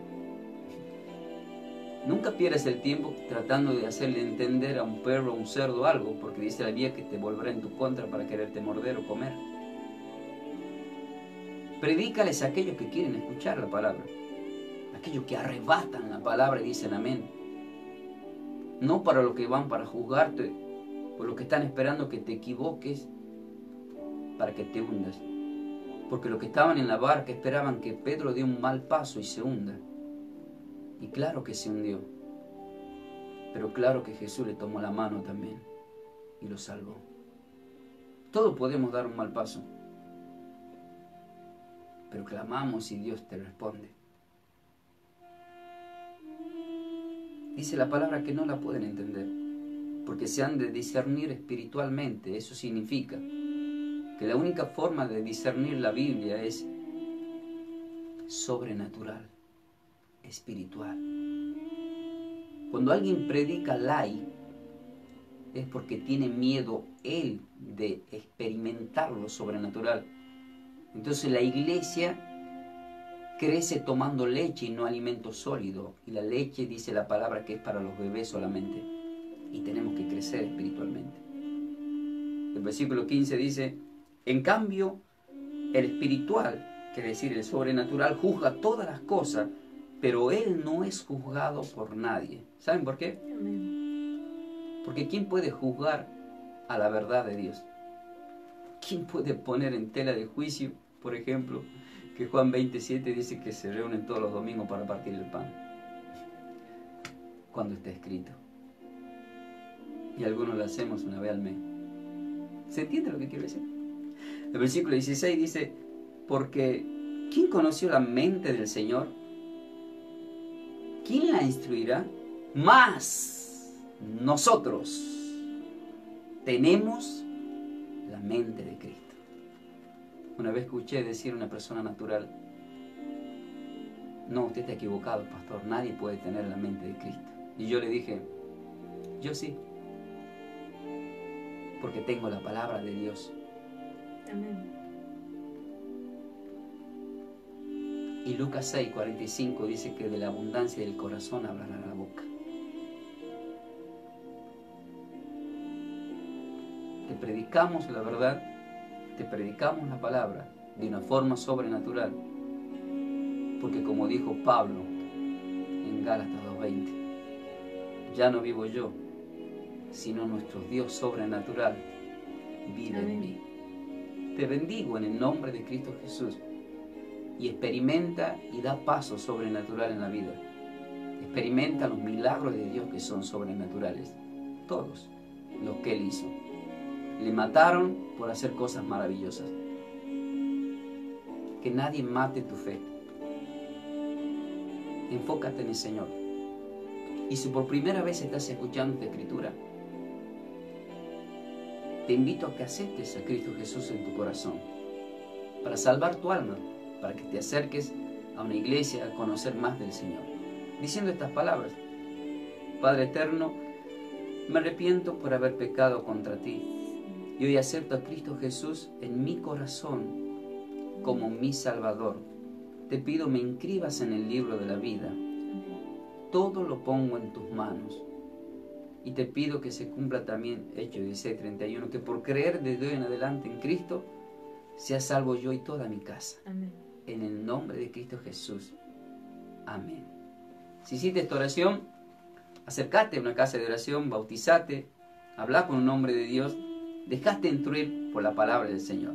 Nunca pierdas el tiempo tratando de hacerle entender a un perro o un cerdo algo, porque dice la Biblia que te volverá en tu contra para quererte morder o comer. Predícales a aquellos que quieren escuchar la palabra, aquellos que arrebatan la palabra y dicen amén. No para los que van para juzgarte, por los que están esperando que te equivoques para que te hundas. Porque los que estaban en la barca esperaban que Pedro dé un mal paso y se hunda. Y claro que se hundió, pero claro que Jesús le tomó la mano también y lo salvó. Todos podemos dar un mal paso, pero clamamos y Dios te responde. Dice la palabra que no la pueden entender, porque se han de discernir espiritualmente. Eso significa que la única forma de discernir la Biblia es sobrenatural, espiritual. Cuando alguien predica lay, es porque tiene miedo él de experimentar lo sobrenatural. Entonces la iglesia crece tomando leche y no alimento sólido. Y la leche dice la palabra que es para los bebés solamente. Y tenemos que crecer espiritualmente. El versículo 15 dice, en cambio, el espiritual, que es decir, el sobrenatural, juzga todas las cosas, pero él no es juzgado por nadie. ¿Saben por qué? Amén. Porque ¿quién puede juzgar a la verdad de Dios? ¿Quién puede poner en tela de juicio, por ejemplo, que Juan 27 dice que se reúnen todos los domingos para partir el pan? Cuando está escrito. Y algunos lo hacemos una vez al mes. ¿Se entiende lo que quiero decir? El versículo 16 dice, porque ¿quién conoció la mente del Señor? ¿Quién la instruirá? Más nosotros tenemos la mente de Cristo. Una vez escuché decir a una persona natural, no, usted está equivocado, pastor, nadie puede tener la mente de Cristo. Y yo le dije, yo sí, porque tengo la palabra de Dios. Amén. Y Lucas 6:45 dice que de la abundancia del corazón hablará la boca. Te predicamos la verdad, te predicamos la palabra de una forma sobrenatural. Porque como dijo Pablo en Gálatas 2:20, ya no vivo yo, sino nuestro Dios sobrenatural vive Amén. en mí. Te bendigo en el nombre de Cristo Jesús y experimenta y da paso sobrenatural en la vida. Experimenta los milagros de Dios que son sobrenaturales. Todos los que Él hizo. Le mataron por hacer cosas maravillosas. Que nadie mate tu fe. Enfócate en el Señor. Y si por primera vez estás escuchando esta escritura, te invito a que aceptes a Cristo Jesús en tu corazón para salvar tu alma, para que te acerques a una iglesia a conocer más del Señor. Diciendo estas palabras, Padre eterno, me arrepiento por haber pecado contra ti y hoy acepto a Cristo Jesús en mi corazón como mi Salvador. Te pido me inscribas en el libro de la vida. Todo lo pongo en tus manos. Y te pido que se cumpla también Hechos 16:31, que por creer desde hoy en adelante en Cristo, sea salvo yo y toda mi casa. Amén. En el nombre de Cristo Jesús. Amén. Si hiciste esta oración, acércate a una casa de oración, bautizate, habla con un hombre de Dios, dejaste instruir por la palabra del Señor.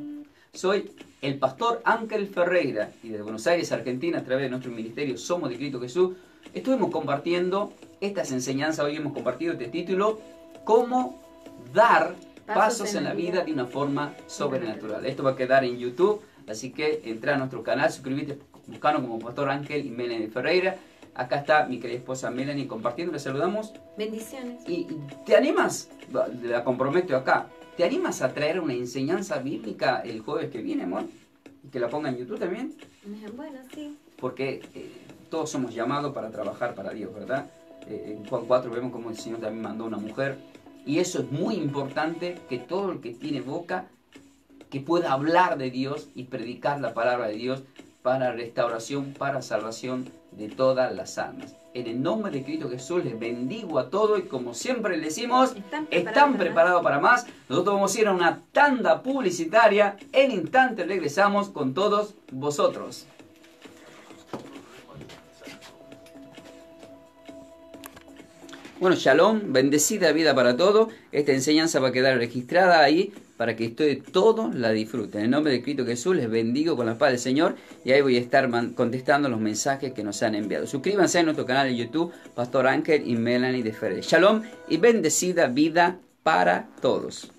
Soy el pastor Ángel Ferreira y desde Buenos Aires, Argentina, a través de nuestro ministerio Somos de Cristo Jesús, estuvimos compartiendo estas enseñanzas. Hoy hemos compartido este título, cómo dar pasos en la vida de una forma sobrenatural. Esto va a quedar en YouTube, así que entra a nuestro canal, suscríbete, buscanos como Pastor Ángel y Melanie Ferreira. Acá está mi querida esposa Melanie compartiendo, le saludamos. Bendiciones. Y te animas, la comprometo acá, ¿te animas a traer una enseñanza bíblica el jueves que viene, amor? Y que la ponga en YouTube también. Bueno, sí. Porque todos somos llamados para trabajar para Dios, ¿verdad? En Juan 4 vemos cómo el Señor también mandó a una mujer. Y eso es muy importante, que todo el que tiene boca, que pueda hablar de Dios y predicar la palabra de Dios para restauración, para salvación de todas las almas. En el nombre de Cristo Jesús les bendigo a todos y como siempre les decimos, ¿están preparados para más? Nosotros vamos a ir a una tanda publicitaria. En instante regresamos con todos vosotros. Bueno, shalom, bendecida vida para todos. Esta enseñanza va a quedar registrada ahí para que ustedes todos la disfruten. En el nombre de Cristo Jesús les bendigo con la paz del Señor y ahí voy a estar contestando los mensajes que nos han enviado. Suscríbanse a nuestro canal de YouTube, Pastor Ángel y Melanie de Ferreira. Shalom y bendecida vida para todos.